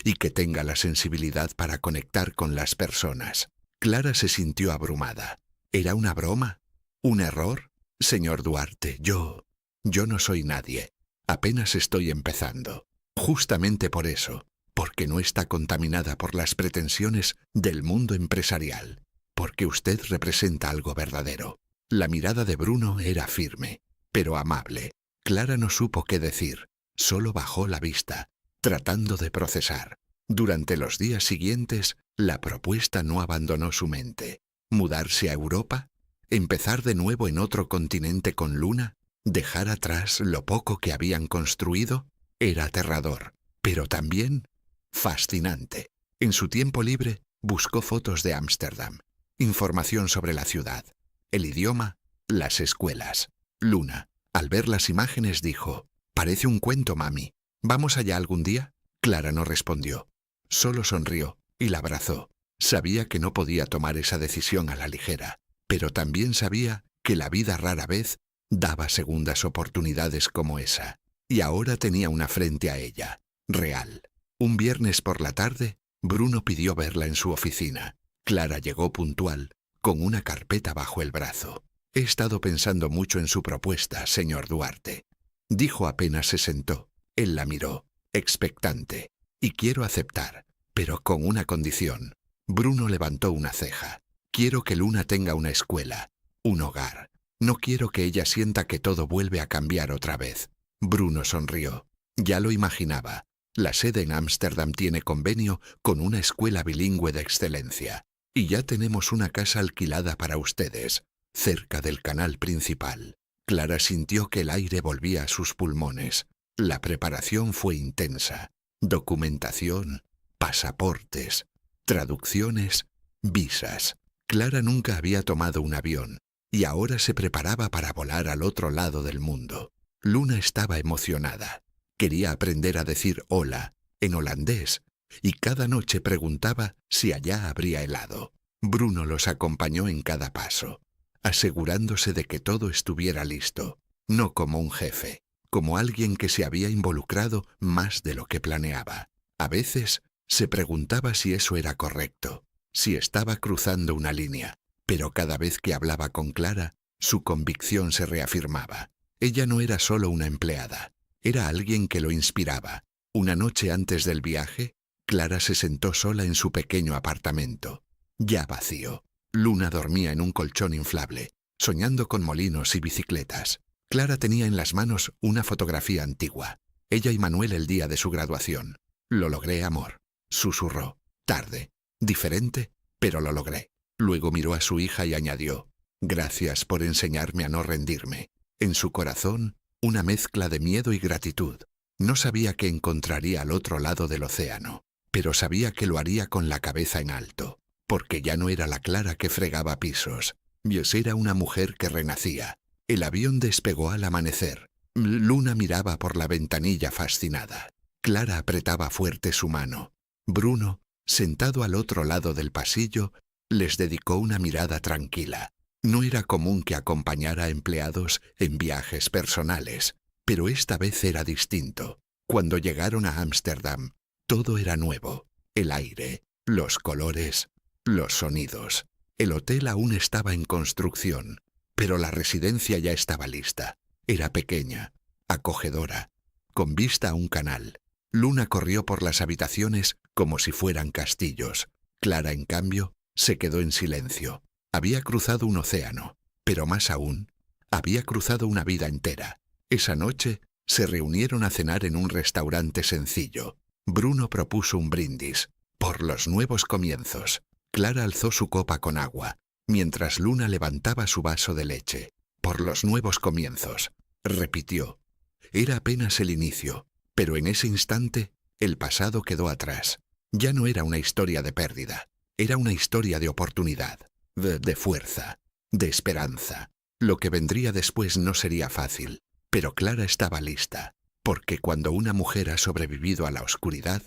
y que tenga la sensibilidad para conectar con las personas. Clara se sintió abrumada. ¿Era una broma? ¿Un error? Señor Duarte, yo no soy nadie. Apenas estoy empezando. Justamente por eso, porque no está contaminada por las pretensiones del mundo empresarial, porque usted representa algo verdadero. La mirada de Bruno era firme, pero amable. Clara no supo qué decir, solo bajó la vista, tratando de procesar. Durante los días siguientes, la propuesta no abandonó su mente. ¿Mudarse a Europa? ¿Empezar de nuevo en otro continente con Luna? ¿Dejar atrás lo poco que habían construido? Era aterrador, pero también fascinante. En su tiempo libre buscó fotos de Ámsterdam, información sobre la ciudad, el idioma Las escuelas. Luna, al ver las imágenes, dijo: «Parece un cuento, mami. ¿Vamos allá algún día?» Clara no respondió. Solo sonrió y la abrazó. Sabía que no podía tomar esa decisión a la ligera, pero también sabía que la vida rara vez daba segundas oportunidades como esa. Y ahora tenía una frente a ella, real. Un viernes por la tarde, Bruno pidió verla en su oficina. Clara llegó puntual, con una carpeta bajo el brazo. «He estado pensando mucho en su propuesta, señor Duarte», dijo apenas se sentó. Él la miró, expectante. «Y quiero aceptar, pero con una condición». Bruno levantó una ceja. «Quiero que Luna tenga una escuela, un hogar. No quiero que ella sienta que todo vuelve a cambiar otra vez». Bruno sonrió. Ya lo imaginaba. La sede en Ámsterdam tiene convenio con una escuela bilingüe de excelencia. Y ya tenemos una casa alquilada para ustedes, cerca del canal principal. Clara sintió que el aire volvía a sus pulmones. La preparación fue intensa. Documentación, pasaportes, traducciones, visas. Clara nunca había tomado un avión y ahora se preparaba para volar al otro lado del mundo. Luna estaba emocionada. Quería aprender a decir hola en holandés y cada noche preguntaba si allá habría helado. Bruno los acompañó en cada paso, asegurándose de que todo estuviera listo, no como un jefe, como alguien que se había involucrado más de lo que planeaba. A veces se preguntaba si eso era correcto, si estaba cruzando una línea, pero cada vez que hablaba con Clara, su convicción se reafirmaba. Ella no era solo una empleada, era alguien que lo inspiraba. Una noche antes del viaje, Clara se sentó sola en su pequeño apartamento, ya vacío. Luna dormía en un colchón inflable, soñando con molinos y bicicletas. Clara tenía en las manos una fotografía antigua. Ella y Manuel el día de su graduación. «Lo logré, amor», susurró. «Tarde, diferente, pero lo logré». Luego miró a su hija y añadió: «Gracias por enseñarme a no rendirme». En su corazón, una mezcla de miedo y gratitud. No sabía qué encontraría al otro lado del océano, pero sabía que lo haría con la cabeza en alto, porque ya no era la Clara que fregaba pisos. Era una mujer que renacía. El avión despegó al amanecer. Luna miraba por la ventanilla fascinada. Clara apretaba fuerte su mano. Bruno, sentado al otro lado del pasillo, les dedicó una mirada tranquila. No era común que acompañara a empleados en viajes personales, pero esta vez era distinto. Cuando llegaron a Ámsterdam, todo era nuevo. El aire, los colores, los sonidos. El hotel aún estaba en construcción, pero la residencia ya estaba lista. Era pequeña, acogedora, con vista a un canal. Luna corrió por las habitaciones como si fueran castillos. Clara, en cambio, se quedó en silencio. Había cruzado un océano, pero más aún, había cruzado una vida entera. Esa noche se reunieron a cenar en un restaurante sencillo. Bruno propuso un brindis por los nuevos comienzos. Clara alzó su copa con agua, mientras Luna levantaba su vaso de leche. «Por los nuevos comienzos», repitió. Era apenas el inicio, pero en ese instante el pasado quedó atrás. Ya no era una historia de pérdida, era una historia de oportunidad. De fuerza, de esperanza. Lo que vendría después no sería fácil, pero Clara estaba lista, porque cuando una mujer ha sobrevivido a la oscuridad,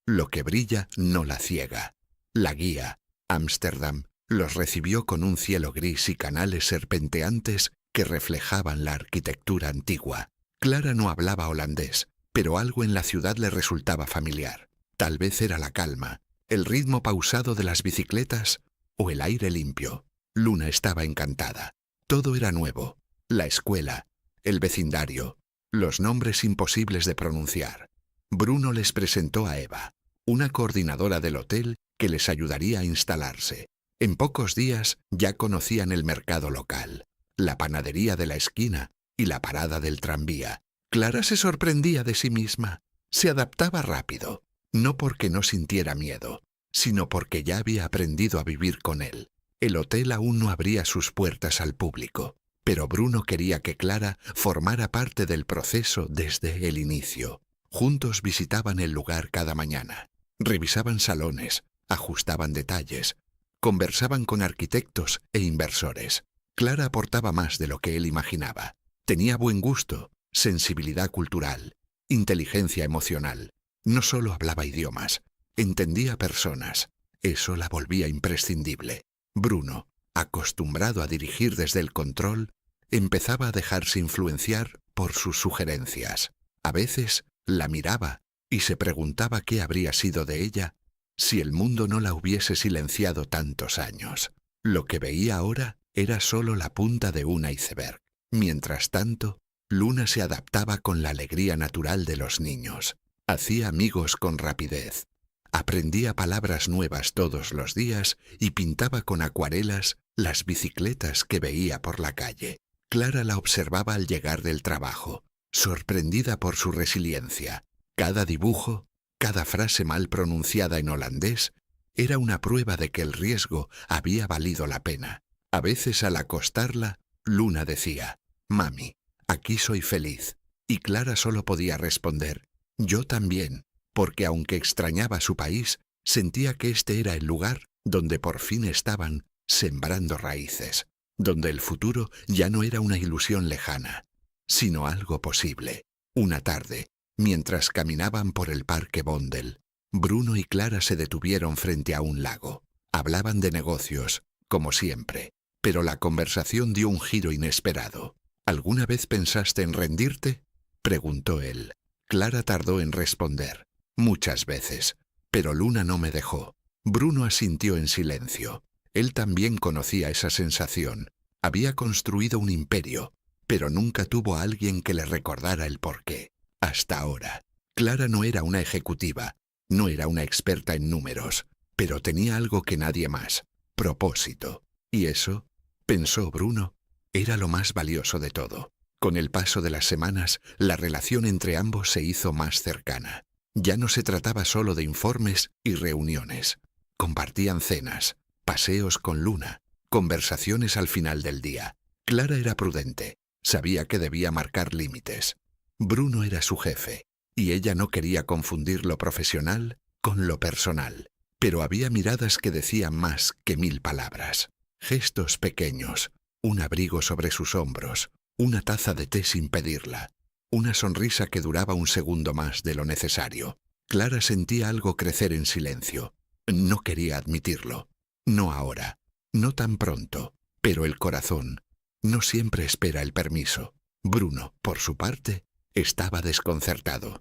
lo que brilla no la ciega. La guía, Ámsterdam, los recibió con un cielo gris y canales serpenteantes que reflejaban la arquitectura antigua. Clara no hablaba holandés, pero algo en la ciudad le resultaba familiar. Tal vez era la calma, el ritmo pausado de las bicicletas o el aire limpio. Luna estaba encantada. Todo era nuevo. La escuela, el vecindario, los nombres imposibles de pronunciar. Bruno les presentó a Eva, una coordinadora del hotel que les ayudaría a instalarse. En pocos días ya conocían el mercado local, la panadería de la esquina y la parada del tranvía. Clara se sorprendía de sí misma. Se adaptaba rápido, no porque no sintiera miedo, sino porque ya había aprendido a vivir con él. El hotel aún no abría sus puertas al público, pero Bruno quería que Clara formara parte del proceso desde el inicio. Juntos visitaban el lugar cada mañana, revisaban salones, ajustaban detalles, conversaban con arquitectos e inversores. Clara aportaba más de lo que él imaginaba. Tenía buen gusto, sensibilidad cultural, inteligencia emocional. No solo hablaba idiomas, entendía personas. Eso la volvía imprescindible. Bruno, acostumbrado a dirigir desde el control, empezaba a dejarse influenciar por sus sugerencias. A veces la miraba y se preguntaba qué habría sido de ella si el mundo no la hubiese silenciado tantos años. Lo que veía ahora era solo la punta de un iceberg. Mientras tanto, Luna se adaptaba con la alegría natural de los niños. Hacía amigos con rapidez. Aprendía palabras nuevas todos los días y pintaba con acuarelas las bicicletas que veía por la calle. Clara la observaba al llegar del trabajo, sorprendida por su resiliencia. Cada dibujo, cada frase mal pronunciada en holandés, era una prueba de que el riesgo había valido la pena. A veces al acostarla, Luna decía: «Mami, aquí soy feliz». Y Clara solo podía responder: «Yo también», porque aunque extrañaba su país, sentía que este era el lugar donde por fin estaban sembrando raíces, donde el futuro ya no era una ilusión lejana, sino algo posible. Una tarde, mientras caminaban por el parque Bondel, Bruno y Clara se detuvieron frente a un lago. Hablaban de negocios, como siempre, pero la conversación dio un giro inesperado. «¿Alguna vez pensaste en rendirte?», preguntó él. Clara tardó en responder. «Muchas veces, pero Luna no me dejó». Bruno asintió en silencio. Él también conocía esa sensación. Había construido un imperio, pero nunca tuvo a alguien que le recordara el porqué. Hasta ahora. Clara no era una ejecutiva, no era una experta en números, pero tenía algo que nadie más: propósito. Y eso, pensó Bruno, era lo más valioso de todo. Con el paso de las semanas, la relación entre ambos se hizo más cercana. Ya no se trataba solo de informes y reuniones. Compartían cenas, paseos con Luna, conversaciones al final del día. Clara era prudente, sabía que debía marcar límites. Bruno era su jefe, y ella no quería confundir lo profesional con lo personal. Pero había miradas que decían más que 1000 palabras. Gestos pequeños, un abrigo sobre sus hombros, una taza de té sin pedirla, una sonrisa que duraba un segundo más de lo necesario. Clara sentía algo crecer en silencio. No quería admitirlo. No ahora, no tan pronto, pero el corazón no siempre espera el permiso. Bruno, por su parte, estaba desconcertado.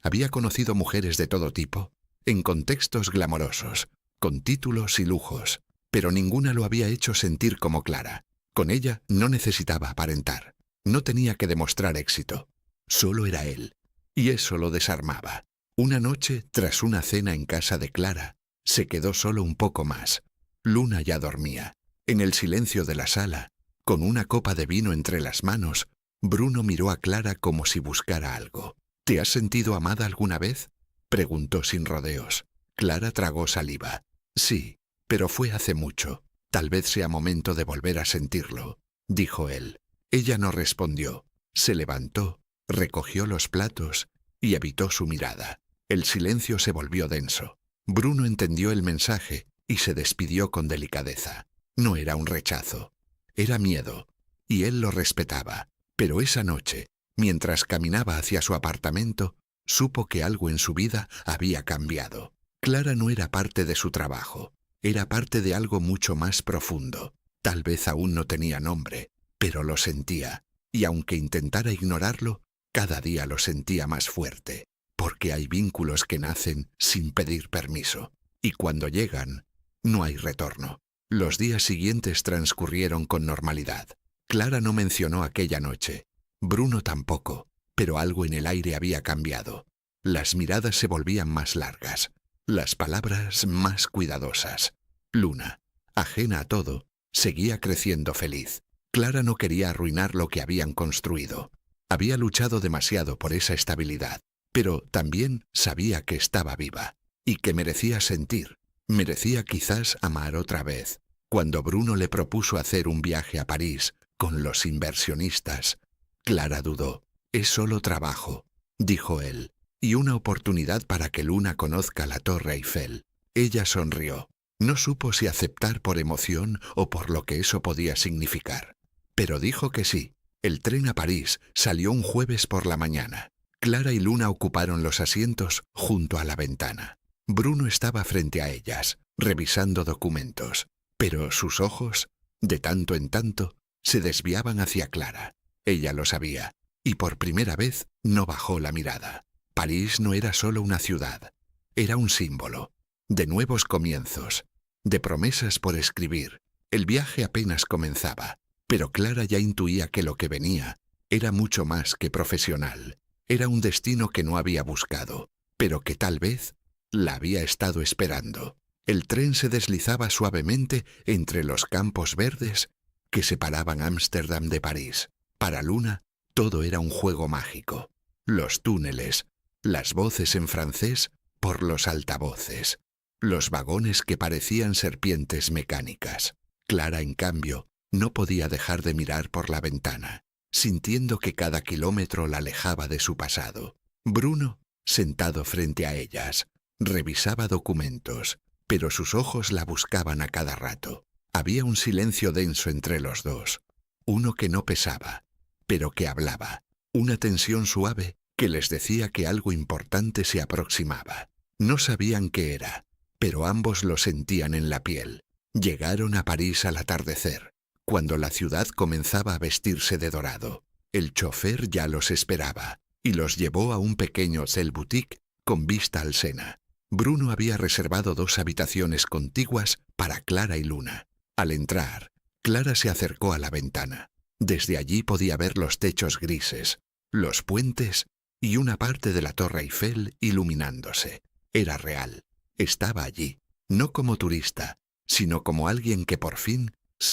Había conocido mujeres de todo tipo, en contextos glamorosos, con títulos y lujos, pero ninguna lo había hecho sentir como Clara. Con ella no necesitaba aparentar, no tenía que demostrar éxito. Solo era él, y eso lo desarmaba. Una noche, tras una cena en casa de Clara, se quedó solo un poco más. Luna ya dormía. En el silencio de la sala, con una copa de vino entre las manos, Bruno miró a Clara como si buscara algo. «¿Te has sentido amada alguna vez?», preguntó sin rodeos. Clara tragó saliva. «Sí, pero fue hace mucho. Tal vez sea momento de volver a sentirlo», dijo él. Ella no respondió. Se levantó, recogió los platos y evitó su mirada. El silencio se volvió denso. Bruno entendió el mensaje y se despidió con delicadeza. No era un rechazo, era miedo, y él lo respetaba. Pero esa noche, mientras caminaba hacia su apartamento, supo que algo en su vida había cambiado. Clara no era parte de su trabajo, era parte de algo mucho más profundo. Tal vez aún no tenía nombre, pero lo sentía, y aunque intentara ignorarlo, cada día lo sentía más fuerte, porque hay vínculos que nacen sin pedir permiso, y cuando llegan, no hay retorno. Los días siguientes transcurrieron con normalidad. Clara no mencionó aquella noche, Bruno tampoco, pero algo en el aire había cambiado. Las miradas se volvían más largas, las palabras más cuidadosas. Luna, ajena a todo, seguía creciendo feliz. Clara no quería arruinar lo que habían construido. Había luchado demasiado por esa estabilidad, pero también sabía que estaba viva y que merecía sentir, merecía quizás amar otra vez. Cuando Bruno le propuso hacer un viaje a París con los inversionistas, Clara dudó. «Es solo trabajo», dijo él, «y una oportunidad para que Luna conozca la Torre Eiffel». Ella sonrió. No supo si aceptar por emoción o por lo que eso podía significar. Pero dijo que sí. El tren a París salió un jueves por la mañana. Clara y Luna ocuparon los asientos junto a la ventana. Bruno estaba frente a ellas, revisando documentos. Pero sus ojos, de tanto en tanto, se desviaban hacia Clara. Ella lo sabía, y por primera vez no bajó la mirada. París no era solo una ciudad, era un símbolo, de nuevos comienzos, de promesas por escribir. El viaje apenas comenzaba, pero Clara ya intuía que lo que venía era mucho más que profesional. Era un destino que no había buscado, pero que tal vez la había estado esperando. El tren se deslizaba suavemente entre los campos verdes que separaban Ámsterdam de París. Para Luna, todo era un juego mágico. Los túneles, las voces en francés por los altavoces, los vagones que parecían serpientes mecánicas. Clara, en cambio, no podía dejar de mirar por la ventana, sintiendo que cada kilómetro la alejaba de su pasado. Bruno, sentado frente a ellas, revisaba documentos, pero sus ojos la buscaban a cada rato. Había un silencio denso entre los dos, uno que no pesaba, pero que hablaba, una tensión suave que les decía que algo importante se aproximaba. No sabían qué era, pero ambos lo sentían en la piel. Llegaron a París al atardecer, cuando la ciudad comenzaba a vestirse de dorado. El chofer ya los esperaba, y los llevó a un pequeño hotel boutique con vista al Sena. Bruno había reservado 2 habitaciones contiguas para Clara y Luna. Al entrar, Clara se acercó a la ventana. Desde allí podía ver los techos grises, los puentes y una parte de la Torre Eiffel iluminándose. Era real. Estaba allí, no como turista, sino como alguien que por fin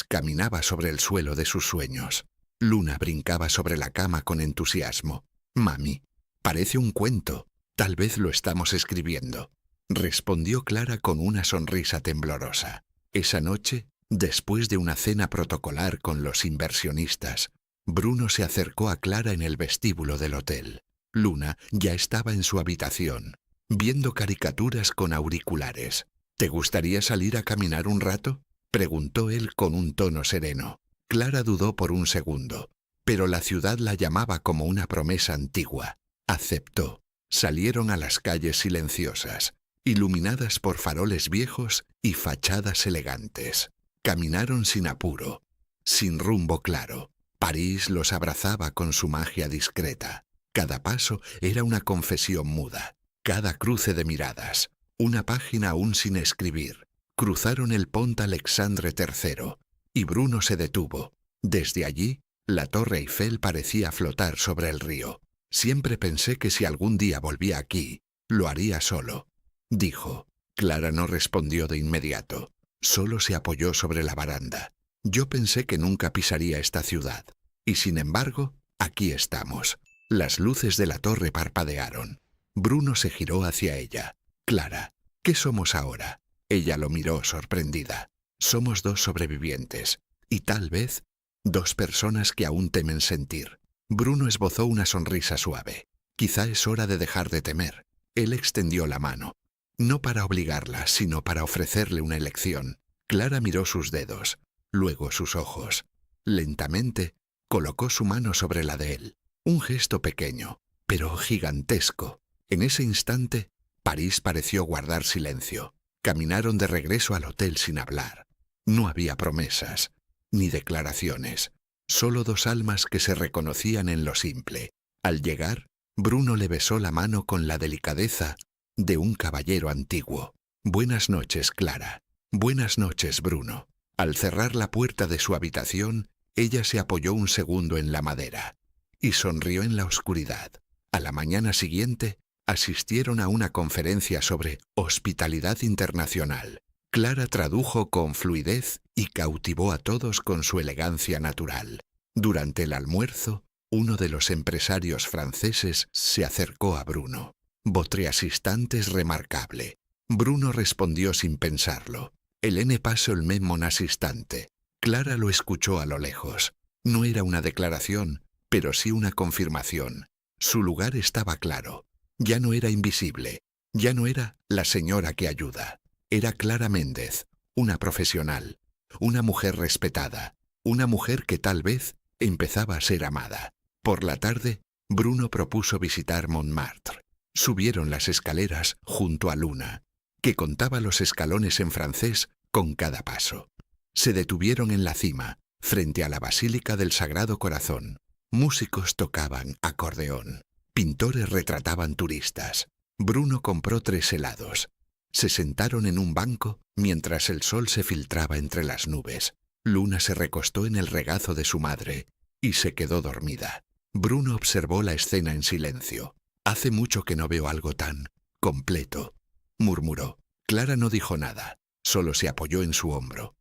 caminaba sobre el suelo de sus sueños. Luna brincaba sobre la cama con entusiasmo. «Mami, parece un cuento. Tal vez lo estamos escribiendo», respondió Clara con una sonrisa temblorosa. Esa noche, después de una cena protocolar con los inversionistas, Bruno se acercó a Clara en el vestíbulo del hotel. Luna ya estaba en su habitación, viendo caricaturas con auriculares. «¿Te gustaría salir a caminar un rato?», preguntó él con un tono sereno. Clara dudó por un segundo, pero la ciudad la llamaba como una promesa antigua. Aceptó. Salieron a las calles silenciosas, iluminadas por faroles viejos y fachadas elegantes. Caminaron sin apuro, sin rumbo claro. París los abrazaba con su magia discreta. Cada paso era una confesión muda, cada cruce de miradas, una página aún sin escribir. Cruzaron el Pont Alexandre III, y Bruno se detuvo. Desde allí, la Torre Eiffel parecía flotar sobre el río. «Siempre pensé que si algún día volvía aquí, lo haría solo», dijo. Clara no respondió de inmediato. Solo se apoyó sobre la baranda. «Yo pensé que nunca pisaría esta ciudad. Y sin embargo, aquí estamos». Las luces de la torre parpadearon. Bruno se giró hacia ella. «Clara, ¿qué somos ahora?». Ella lo miró sorprendida. «Somos 2 sobrevivientes, y tal vez 2 personas que aún temen sentir». Bruno esbozó una sonrisa suave. «Quizá es hora de dejar de temer». Él extendió la mano, no para obligarla, sino para ofrecerle una elección. Clara miró sus dedos, luego sus ojos. Lentamente, colocó su mano sobre la de él. Un gesto pequeño, pero gigantesco. En ese instante, París pareció guardar silencio. Caminaron de regreso al hotel sin hablar. No había promesas, ni declaraciones, solo 2 almas que se reconocían en lo simple. Al llegar, Bruno le besó la mano con la delicadeza de un caballero antiguo. «Buenas noches, Clara». «Buenas noches, Bruno». Al cerrar la puerta de su habitación, ella se apoyó un segundo en la madera y sonrió en la oscuridad. A la mañana siguiente, asistieron a una conferencia sobre hospitalidad internacional. Clara tradujo con fluidez y cautivó a todos con su elegancia natural. Durante el almuerzo, uno de los empresarios franceses se acercó a Bruno. «Votre assistante es remarcable». Bruno respondió sin pensarlo. «Elle n'est pas seulement mon assistante». Clara lo escuchó a lo lejos. No era una declaración, pero sí una confirmación. Su lugar estaba claro. Ya no era invisible. Ya no era la señora que ayuda. Era Clara Méndez, una profesional, una mujer respetada, una mujer que tal vez empezaba a ser amada. Por la tarde, Bruno propuso visitar Montmartre. Subieron las escaleras junto a Luna, que contaba los escalones en francés con cada paso. Se detuvieron en la cima, frente a la Basílica del Sagrado Corazón. Músicos tocaban acordeón. Pintores retrataban turistas. Bruno compró 3 helados. Se sentaron en un banco mientras el sol se filtraba entre las nubes. Luna se recostó en el regazo de su madre y se quedó dormida. Bruno observó la escena en silencio. «Hace mucho que no veo algo tan completo», murmuró. Clara no dijo nada, solo se apoyó en su hombro,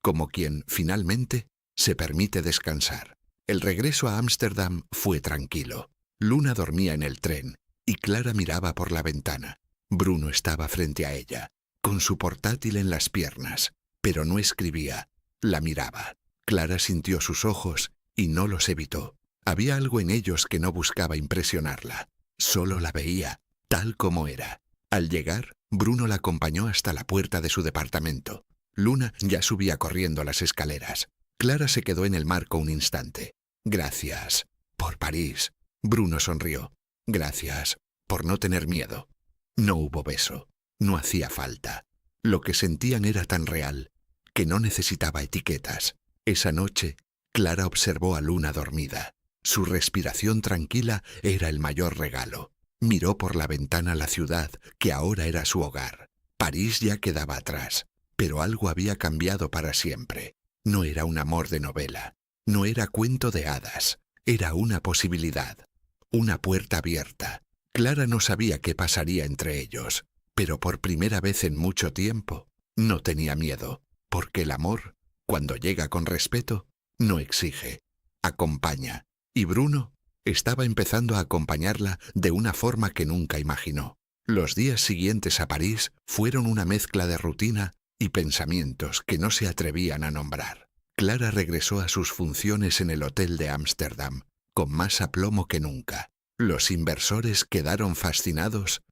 como quien, finalmente, se permite descansar. El regreso a Ámsterdam fue tranquilo. Luna dormía en el tren y Clara miraba por la ventana. Bruno estaba frente a ella, con su portátil en las piernas, pero no escribía, la miraba. Clara sintió sus ojos y no los evitó. Había algo en ellos que no buscaba impresionarla, solo la veía, tal como era. Al llegar, Bruno la acompañó hasta la puerta de su departamento. Luna ya subía corriendo las escaleras. Clara se quedó en el marco un instante. «Gracias por París». Bruno sonrió. «Gracias por no tener miedo». No hubo beso. No hacía falta. Lo que sentían era tan real que no necesitaba etiquetas. Esa noche, Clara observó a Luna dormida. Su respiración tranquila era el mayor regalo. Miró por la ventana la ciudad, que ahora era su hogar. París ya quedaba atrás, pero algo había cambiado para siempre. No era un amor de novela, no era cuento de hadas, era una posibilidad, una puerta abierta. Clara no sabía qué pasaría entre ellos, pero por primera vez en mucho tiempo no tenía miedo, porque el amor, cuando llega con respeto, no exige, acompaña. Y Bruno estaba empezando a acompañarla de una forma que nunca imaginó. Los días siguientes a París fueron una mezcla de rutina y pensamientos que no se atrevían a nombrar. Clara regresó a sus funciones en el hotel de Ámsterdam, con más aplomo que nunca. Los inversores quedaron fascinados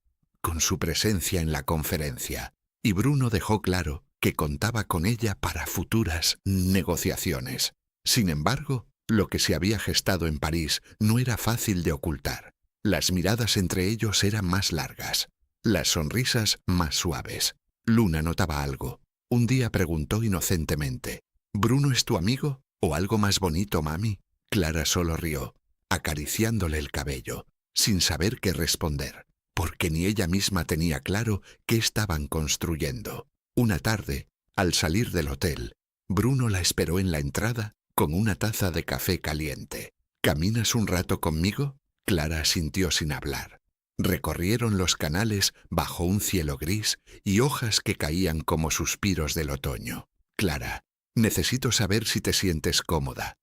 con su presencia en la conferencia, y Bruno dejó claro que contaba con ella para futuras negociaciones. Sin embargo, lo que se había gestado en París no era fácil de ocultar. Las miradas entre ellos eran más largas, las sonrisas más suaves. Luna notaba algo. Un día preguntó inocentemente, «¿Bruno es tu amigo? ¿O algo más bonito, mami?» Clara solo rió, acariciándole el cabello, sin saber qué responder, porque ni ella misma tenía claro qué estaban construyendo. Una tarde, al salir del hotel, Bruno la esperó en la entrada con una taza de café caliente. «¿Caminas un rato conmigo?» Clara asintió sin hablar. Recorrieron los canales bajo un cielo gris y hojas que caían como suspiros del otoño. «Clara, necesito saber si te sientes cómoda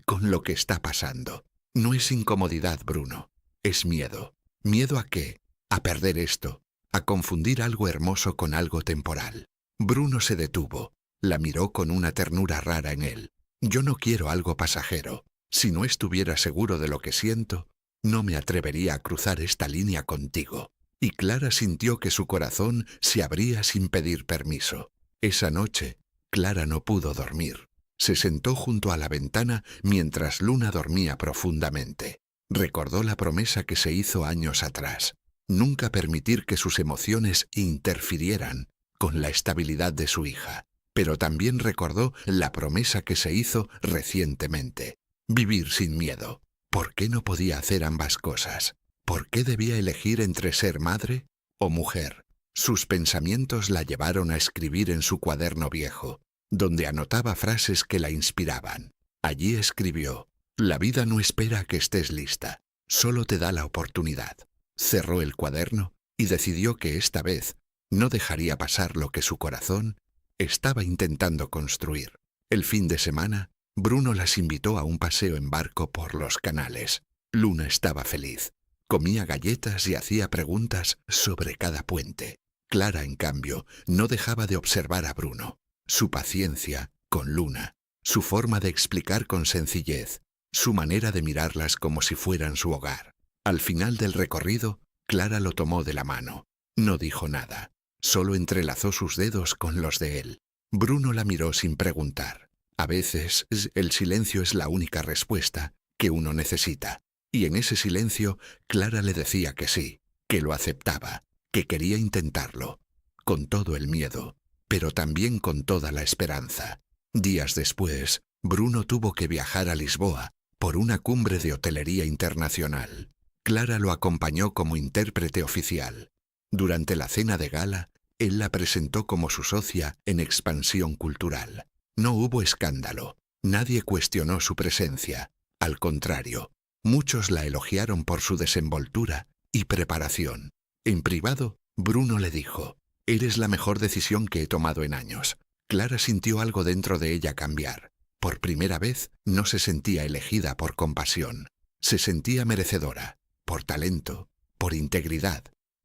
con lo que está pasando». «No es incomodidad, Bruno. Es miedo». «¿Miedo a qué?» «A perder esto, a confundir algo hermoso con algo temporal». Bruno se detuvo. La miró con una ternura rara en él. «Yo no quiero algo pasajero. Si no estuviera seguro de lo que siento, no me atrevería a cruzar esta línea contigo». Y Clara sintió que su corazón se abría sin pedir permiso. Esa noche, Clara no pudo dormir. Se sentó junto a la ventana mientras Luna dormía profundamente. Recordó la promesa que se hizo años atrás. Nunca permitir que sus emociones interfirieran con la estabilidad de su hija. Pero también recordó la promesa que se hizo recientemente. Vivir sin miedo. ¿Por qué no podía hacer ambas cosas? ¿Por qué debía elegir entre ser madre o mujer? Sus pensamientos la llevaron a escribir en su cuaderno viejo, donde anotaba frases que la inspiraban. Allí escribió: «La vida no espera a que estés lista, solo te da la oportunidad». Cerró el cuaderno y decidió que esta vez no dejaría pasar lo que su corazón estaba intentando construir. El fin de semana, Bruno las invitó a un paseo en barco por los canales. Luna estaba feliz. Comía galletas y hacía preguntas sobre cada puente. Clara, en cambio, no dejaba de observar a Bruno. Su paciencia con Luna, su forma de explicar con sencillez, su manera de mirarlas como si fueran su hogar. Al final del recorrido, Clara lo tomó de la mano. No dijo nada, solo entrelazó sus dedos con los de él. Bruno la miró sin preguntar. A veces el silencio es la única respuesta que uno necesita. Y en ese silencio, Clara le decía que sí, que lo aceptaba, que quería intentarlo, con todo el miedo, pero también con toda la esperanza. Días después, Bruno tuvo que viajar a Lisboa por una cumbre de hotelería internacional. Clara lo acompañó como intérprete oficial. Durante la cena de gala, él la presentó como su socia en expansión cultural. No hubo escándalo, nadie cuestionó su presencia. Al contrario, muchos la elogiaron por su desenvoltura y preparación. En privado, Bruno le dijo: «Eres la mejor decisión que he tomado en años». Clara sintió algo dentro de ella cambiar. Por primera vez no se sentía elegida por compasión. Se sentía merecedora, por talento, por integridad,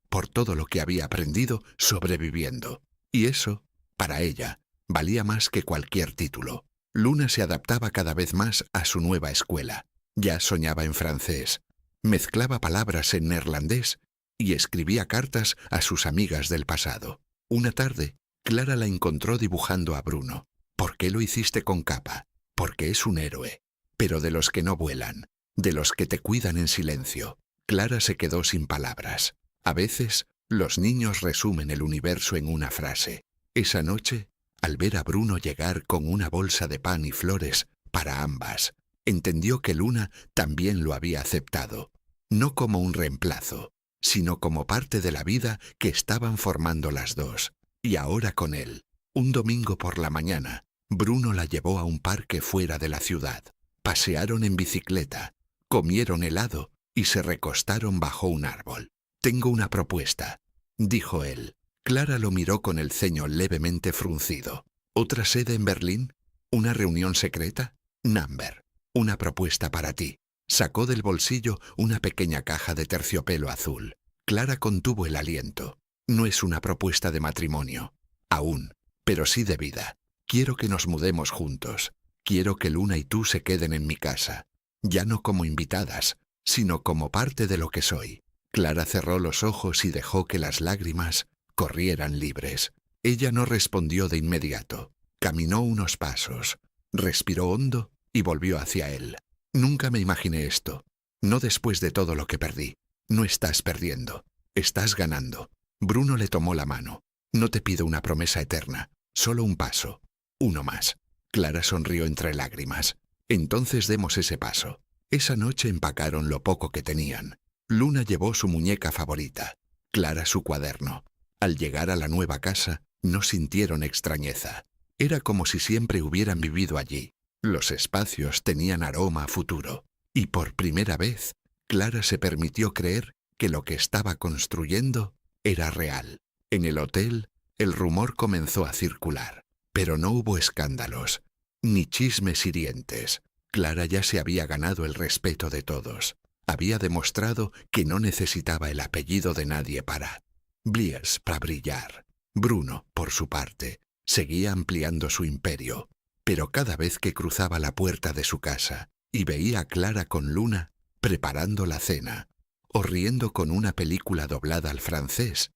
por todo lo que había aprendido sobreviviendo. Y eso, para ella, valía más que cualquier título. Luna se adaptaba cada vez más a su nueva escuela. Ya soñaba en francés, mezclaba palabras en neerlandés y escribía cartas a sus amigas del pasado. Una tarde, Clara la encontró dibujando a Bruno. «¿Por qué lo hiciste con capa? Porque es un héroe, pero de los que no vuelan, de los que te cuidan en silencio». Clara se quedó sin palabras. A veces, los niños resumen el universo en una frase. Esa noche, al ver a Bruno llegar con una bolsa de pan y flores para ambas, entendió que Luna también lo había aceptado, no como un reemplazo, sino como parte de la vida que estaban formando las dos. Y ahora con él, un domingo por la mañana, Bruno la llevó a un parque fuera de la ciudad. Pasearon en bicicleta, comieron helado y se recostaron bajo un árbol. «Tengo una propuesta», dijo él. Clara lo miró con el ceño levemente fruncido. «¿Otra sede en Berlín? ¿Una reunión secreta? Number, una propuesta para ti». Sacó del bolsillo una pequeña caja de terciopelo azul. Clara contuvo el aliento. «No es una propuesta de matrimonio, aún, pero sí de vida. Quiero que nos mudemos juntos. Quiero que Luna y tú se queden en mi casa, ya no como invitadas, sino como parte de lo que soy». Clara cerró los ojos y dejó que las lágrimas corrieran libres. Ella no respondió de inmediato. Caminó unos pasos, respiró hondo y volvió hacia él. «Nunca me imaginé esto. No después de todo lo que perdí. No estás perdiendo, estás ganando». Bruno le tomó la mano. «No te pido una promesa eterna, solo un paso, uno más». Clara sonrió entre lágrimas. «Entonces demos ese paso». Esa noche empacaron lo poco que tenían. Luna llevó su muñeca favorita, Clara su cuaderno. Al llegar a la nueva casa, no sintieron extrañeza. Era como si siempre hubieran vivido allí. Los espacios tenían aroma a futuro. Y por primera vez, Clara se permitió creer que lo que estaba construyendo era real. En el hotel, el rumor comenzó a circular, pero no hubo escándalos, ni chismes hirientes. Clara ya se había ganado el respeto de todos. Había demostrado que no necesitaba el apellido de nadie para brillar. Bruno, por su parte, seguía ampliando su imperio, pero cada vez que cruzaba la puerta de su casa y veía a Clara con Luna preparando la cena o riendo con una película doblada al francés,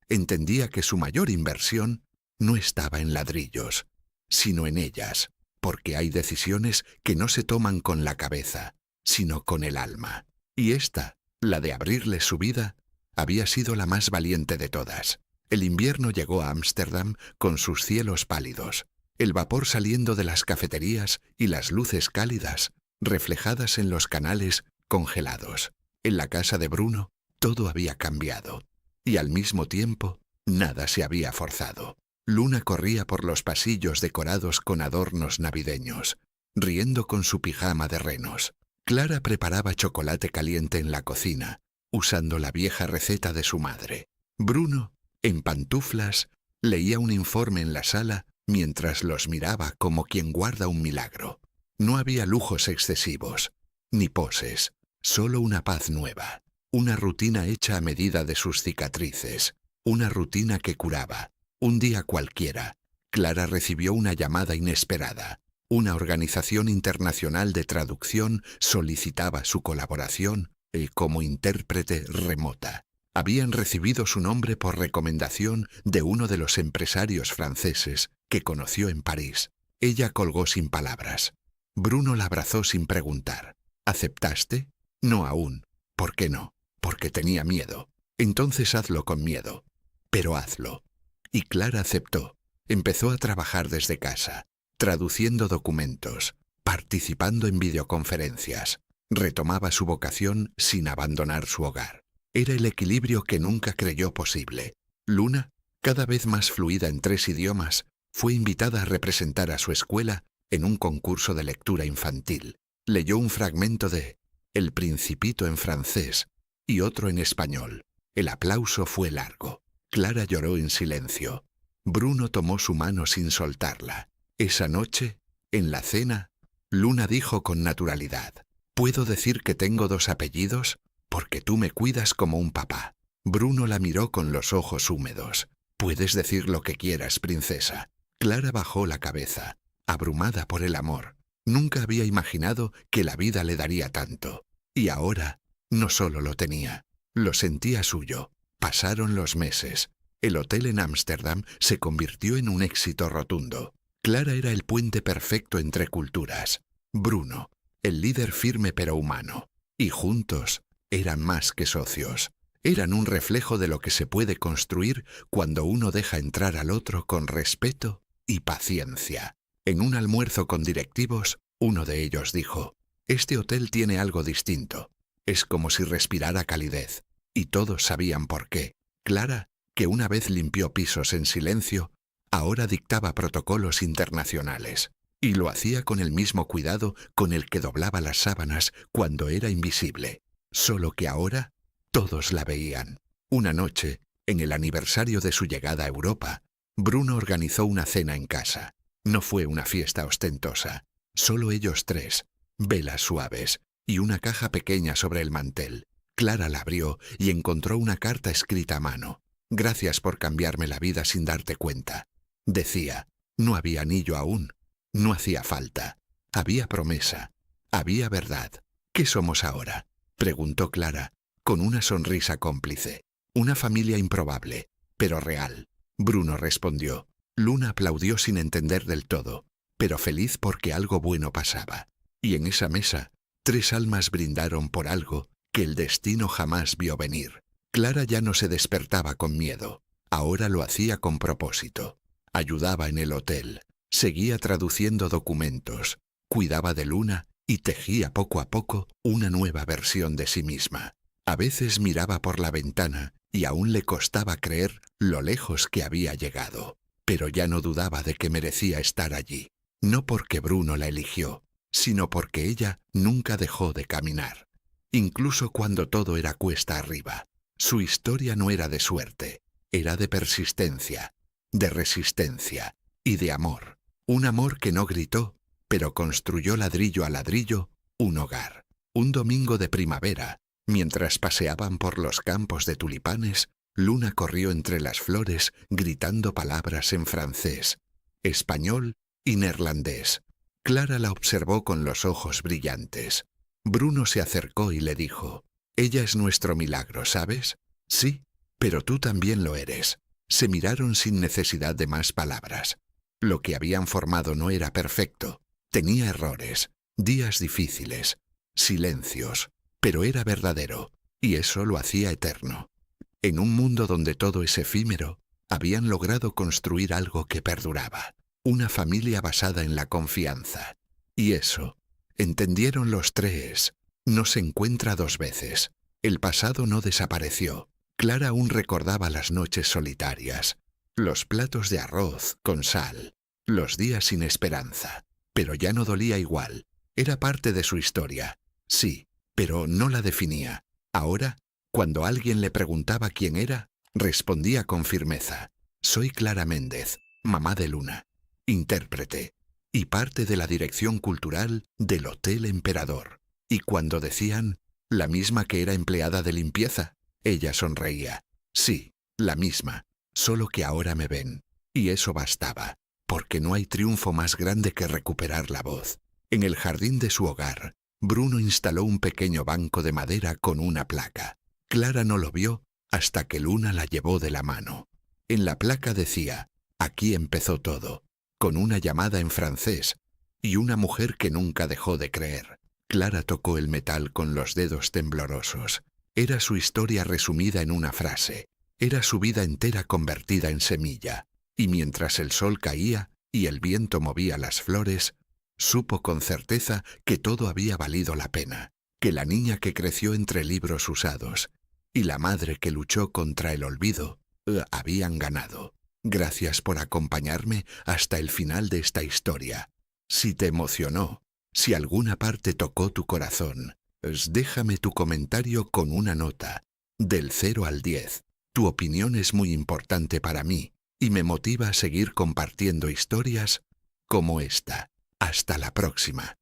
entendía que su mayor inversión no estaba en ladrillos, sino en ellas, porque hay decisiones que no se toman con la cabeza, sino con el alma. Y esta, la de abrirle su vida, había sido la más valiente de todas. El invierno llegó a Ámsterdam con sus cielos pálidos, el vapor saliendo de las cafeterías y las luces cálidas, reflejadas en los canales congelados. En la casa de Bruno, todo había cambiado, y al mismo tiempo, nada se había forzado. Luna corría por los pasillos decorados con adornos navideños, riendo con su pijama de renos. Clara preparaba chocolate caliente en la cocina, usando la vieja receta de su madre. Bruno, en pantuflas, leía un informe en la sala mientras los miraba como quien guarda un milagro. No había lujos excesivos, ni poses, solo una paz nueva, una rutina hecha a medida de sus cicatrices, una rutina que curaba. Un día cualquiera, Clara recibió una llamada inesperada. Una organización internacional de traducción solicitaba su colaboración como intérprete remota. Habían recibido su nombre por recomendación de uno de los empresarios franceses que conoció en París. Ella colgó sin palabras. Bruno la abrazó sin preguntar. ¿Aceptaste? No aún. ¿Por qué no? Porque tenía miedo. Entonces hazlo con miedo. Pero hazlo. Y Clara aceptó. Empezó a trabajar desde casa, traduciendo documentos, participando en videoconferencias. Retomaba su vocación sin abandonar su hogar. Era el equilibrio que nunca creyó posible. Luna, cada vez más fluida en 3 idiomas, fue invitada a representar a su escuela en un concurso de lectura infantil. Leyó un fragmento de El Principito en francés y otro en español. El aplauso fue largo. Clara lloró en silencio. Bruno tomó su mano sin soltarla. Esa noche, en la cena, Luna dijo con naturalidad: «¿Puedo decir que tengo 2 apellidos? Porque tú me cuidas como un papá». Bruno la miró con los ojos húmedos. «Puedes decir lo que quieras, princesa». Clara bajó la cabeza, abrumada por el amor. Nunca había imaginado que la vida le daría tanto. Y ahora, no solo lo tenía, lo sentía suyo. Pasaron los meses. El hotel en Ámsterdam se convirtió en un éxito rotundo. Clara era el puente perfecto entre culturas. Bruno, el líder firme pero humano. Y juntos eran más que socios. Eran un reflejo de lo que se puede construir cuando uno deja entrar al otro con respeto y paciencia. En un almuerzo con directivos, uno de ellos dijo: «Este hotel tiene algo distinto. Es como si respirara calidez». Y todos sabían por qué. Clara, que una vez limpió pisos en silencio, ahora dictaba protocolos internacionales. Y lo hacía con el mismo cuidado con el que doblaba las sábanas cuando era invisible. Solo que ahora todos la veían. Una noche, en el aniversario de su llegada a Europa, Bruno organizó una cena en casa. No fue una fiesta ostentosa. Solo ellos 3, velas suaves y una caja pequeña sobre el mantel. Clara la abrió y encontró una carta escrita a mano. «Gracias por cambiarme la vida sin darte cuenta». Decía, no había anillo aún. No hacía falta. Había promesa. Había verdad. ¿Qué somos ahora?, preguntó Clara, con una sonrisa cómplice. «Una familia improbable, pero real». Bruno respondió. Luna aplaudió sin entender del todo, pero feliz porque algo bueno pasaba. Y en esa mesa, 3 almas brindaron por algo que el destino jamás vio venir. Clara ya no se despertaba con miedo. Ahora lo hacía con propósito. Ayudaba en el hotel, seguía traduciendo documentos, cuidaba de Luna y tejía poco a poco una nueva versión de sí misma. A veces miraba por la ventana y aún le costaba creer lo lejos que había llegado. Pero ya no dudaba de que merecía estar allí. No porque Bruno la eligió, sino porque ella nunca dejó de caminar. Incluso cuando todo era cuesta arriba. Su historia no era de suerte, era de persistencia, de resistencia y de amor. Un amor que no gritó, pero construyó ladrillo a ladrillo un hogar. Un domingo de primavera, mientras paseaban por los campos de tulipanes, Luna corrió entre las flores gritando palabras en francés, español y neerlandés. Clara la observó con los ojos brillantes. Bruno se acercó y le dijo: «Ella es nuestro milagro, ¿sabes?» «Sí, pero tú también lo eres». Se miraron sin necesidad de más palabras. Lo que habían formado no era perfecto. Tenía errores, días difíciles, silencios, pero era verdadero, y eso lo hacía eterno. En un mundo donde todo es efímero, habían logrado construir algo que perduraba. Una familia basada en la confianza. Y eso, entendieron los 3, no se encuentra 2 veces. El pasado no desapareció. Clara aún recordaba las noches solitarias, los platos de arroz con sal, los días sin esperanza. Pero ya no dolía igual. Era parte de su historia. Sí, pero no la definía. Ahora, cuando alguien le preguntaba quién era, respondía con firmeza: «Soy Clara Méndez, mamá de Luna, intérprete y parte de la dirección cultural del Hotel Emperador». Y cuando decían: «¿La misma que era empleada de limpieza?», ella sonreía. «Sí, la misma, solo que ahora me ven». Y eso bastaba, porque no hay triunfo más grande que recuperar la voz. En el jardín de su hogar, Bruno instaló un pequeño banco de madera con una placa. Clara no lo vio hasta que Luna la llevó de la mano. En la placa decía, aquí empezó todo, con una llamada en francés y una mujer que nunca dejó de creer. Clara tocó el metal con los dedos temblorosos. Era su historia resumida en una frase. Era su vida entera convertida en semilla. Y mientras el sol caía y el viento movía las flores, supo con certeza que todo había valido la pena, que la niña que creció entre libros usados y la madre que luchó contra el olvido habían ganado. Gracias por acompañarme hasta el final de esta historia. Si te emocionó, si alguna parte tocó tu corazón, déjame tu comentario con una nota, del 0 al 10. Tu opinión es muy importante para mí y me motiva a seguir compartiendo historias como esta. Hasta la próxima.